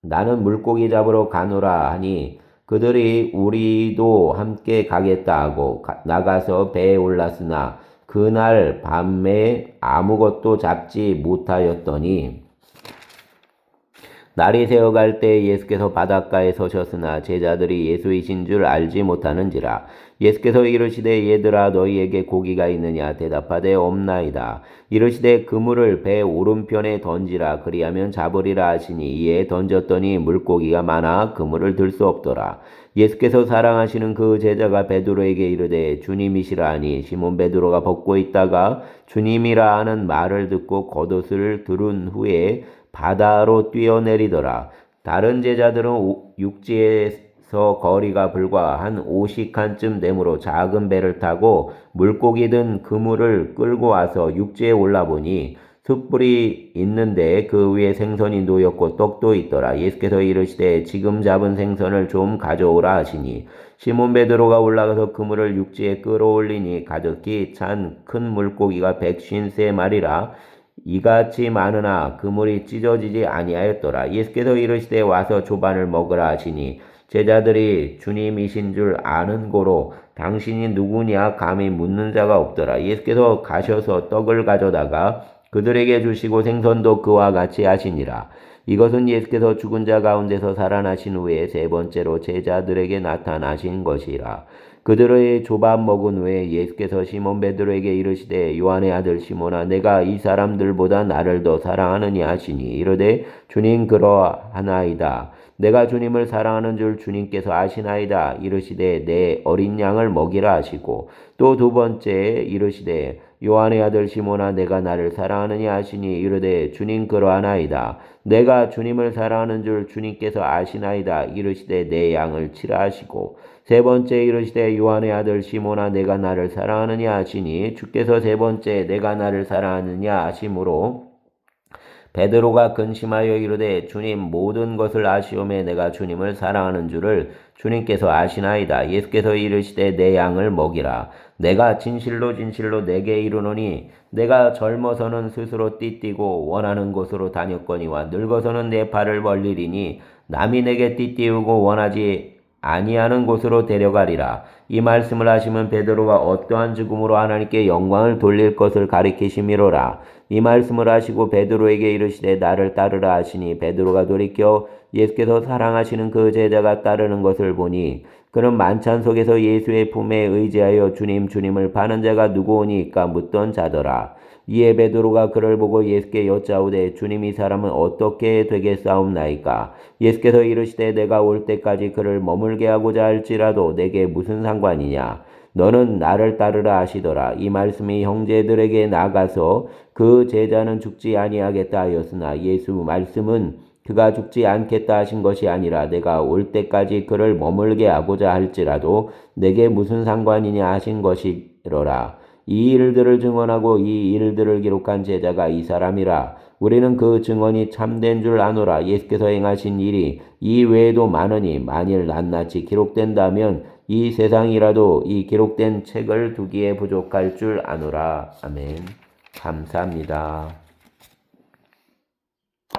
나는 물고기 잡으러 가노라 하니 그들이 우리도 함께 가겠다 하고 나가서 배에 올랐으나 그날 밤에 아무것도 잡지 못하였더니 날이 새어갈 때 예수께서 바닷가에 서셨으나 제자들이 예수이신 줄 알지 못하는지라. 예수께서 이르시되 얘들아 너희에게 고기가 있느냐 대답하되 없나이다. 이르시되 그물을 배 오른편에 던지라 그리하면 잡으리라 하시니 이에 던졌더니 물고기가 많아 그물을 들 수 없더라. 예수께서 사랑하시는 그 제자가 베드로에게 이르되 주님이시라 하니 시몬 베드로가 벗고 있다가 주님이라 하는 말을 듣고 겉옷을 두른 후에 바다로 뛰어내리더라. 다른 제자들은 육지에서 거리가 불과 한 50칸쯤 되므로 작은 배를 타고 물고기 든 그물을 끌고 와서 육지에 올라보니 숯불이 있는데 그 위에 생선이 놓였고 떡도 있더라. 예수께서 이르시되 지금 잡은 생선을 좀 가져오라 하시니 시몬 베드로가 올라가서 그물을 육지에 끌어올리니 가득히 찬 큰 물고기가 153마리라 이같이 많으나 그물이 찢어지지 아니하였더라. 예수께서 이르시되 와서 조반을 먹으라 하시니 제자들이 주님이신 줄 아는 고로 당신이 누구냐 감히 묻는 자가 없더라. 예수께서 가셔서 떡을 가져다가 그들에게 주시고 생선도 그와 같이 하시니라. 이것은 예수께서 죽은 자 가운데서 살아나신 후에 세 번째로 제자들에게 나타나신 것이라. 그들의 조밥 먹은 후에 예수께서 시몬 베드로에게 이르시되 요한의 아들 시몬아 내가 이 사람들보다 나를 더 사랑하느냐 하시니 이르되 주님 그러하나이다. 내가 주님을 사랑하는 줄 주님께서 아시나이다. 이르시되 내 어린 양을 먹이라 하시고 또 두 번째 이르시되 요한의 아들 시몬아 내가 나를 사랑하느냐 하시니 이르되 주님 그러하나이다. 내가 주님을 사랑하는 줄 주님께서 아시나이다. 이르시되 내 양을 치라 하시고 세 번째 이르시되 요한의 아들 시몬아 내가 나를 사랑하느냐 하시니 주께서 세 번째 내가 나를 사랑하느냐 하심으로 베드로가 근심하여 이르되 주님 모든 것을 아시오매 내가 주님을 사랑하는 줄을 주님께서 아시나이다. 예수께서 이르시되 내 양을 먹이라. 내가 진실로 진실로 내게 이르노니 내가 젊어서는 스스로 띠띠고 원하는 곳으로 다녔거니와 늙어서는 내 발을 벌리리니 남이 내게 띠띠우고 원하지 아니하는 곳으로 데려가리라. 이 말씀을 하시면 베드로가 어떠한 죽음으로 하나님께 영광을 돌릴 것을 가리키심이로라. 이 말씀을 하시고 베드로에게 이르시되 나를 따르라 하시니 베드로가 돌이켜 예수께서 사랑하시는 그 제자가 따르는 것을 보니 그는 만찬 속에서 예수의 품에 의지하여 주님 주님을 파는 자가 누구오니까 묻던 자더라. 이에 베드로가 그를 보고 예수께 여짜오되 주님 이 사람은 어떻게 되겠사옵나이까? 예수께서 이르시되 내가 올 때까지 그를 머물게 하고자 할지라도 내게 무슨 상관이냐? 너는 나를 따르라 하시더라. 이 말씀이 형제들에게 나가서 그 제자는 죽지 아니하겠다 하였으나 예수 말씀은 그가 죽지 않겠다 하신 것이 아니라 내가 올 때까지 그를 머물게 하고자 할지라도 내게 무슨 상관이냐 하신 것이로라. 이 일들을 증언하고 이 일들을 기록한 제자가 이 사람이라. 우리는 그 증언이 참된 줄 아노라. 예수께서 행하신 일이 이 외에도 많으니 만일 낱낱이 기록된다면 이 세상이라도 이 기록된 책을 두기에 부족할 줄 아노라. 아멘. 감사합니다.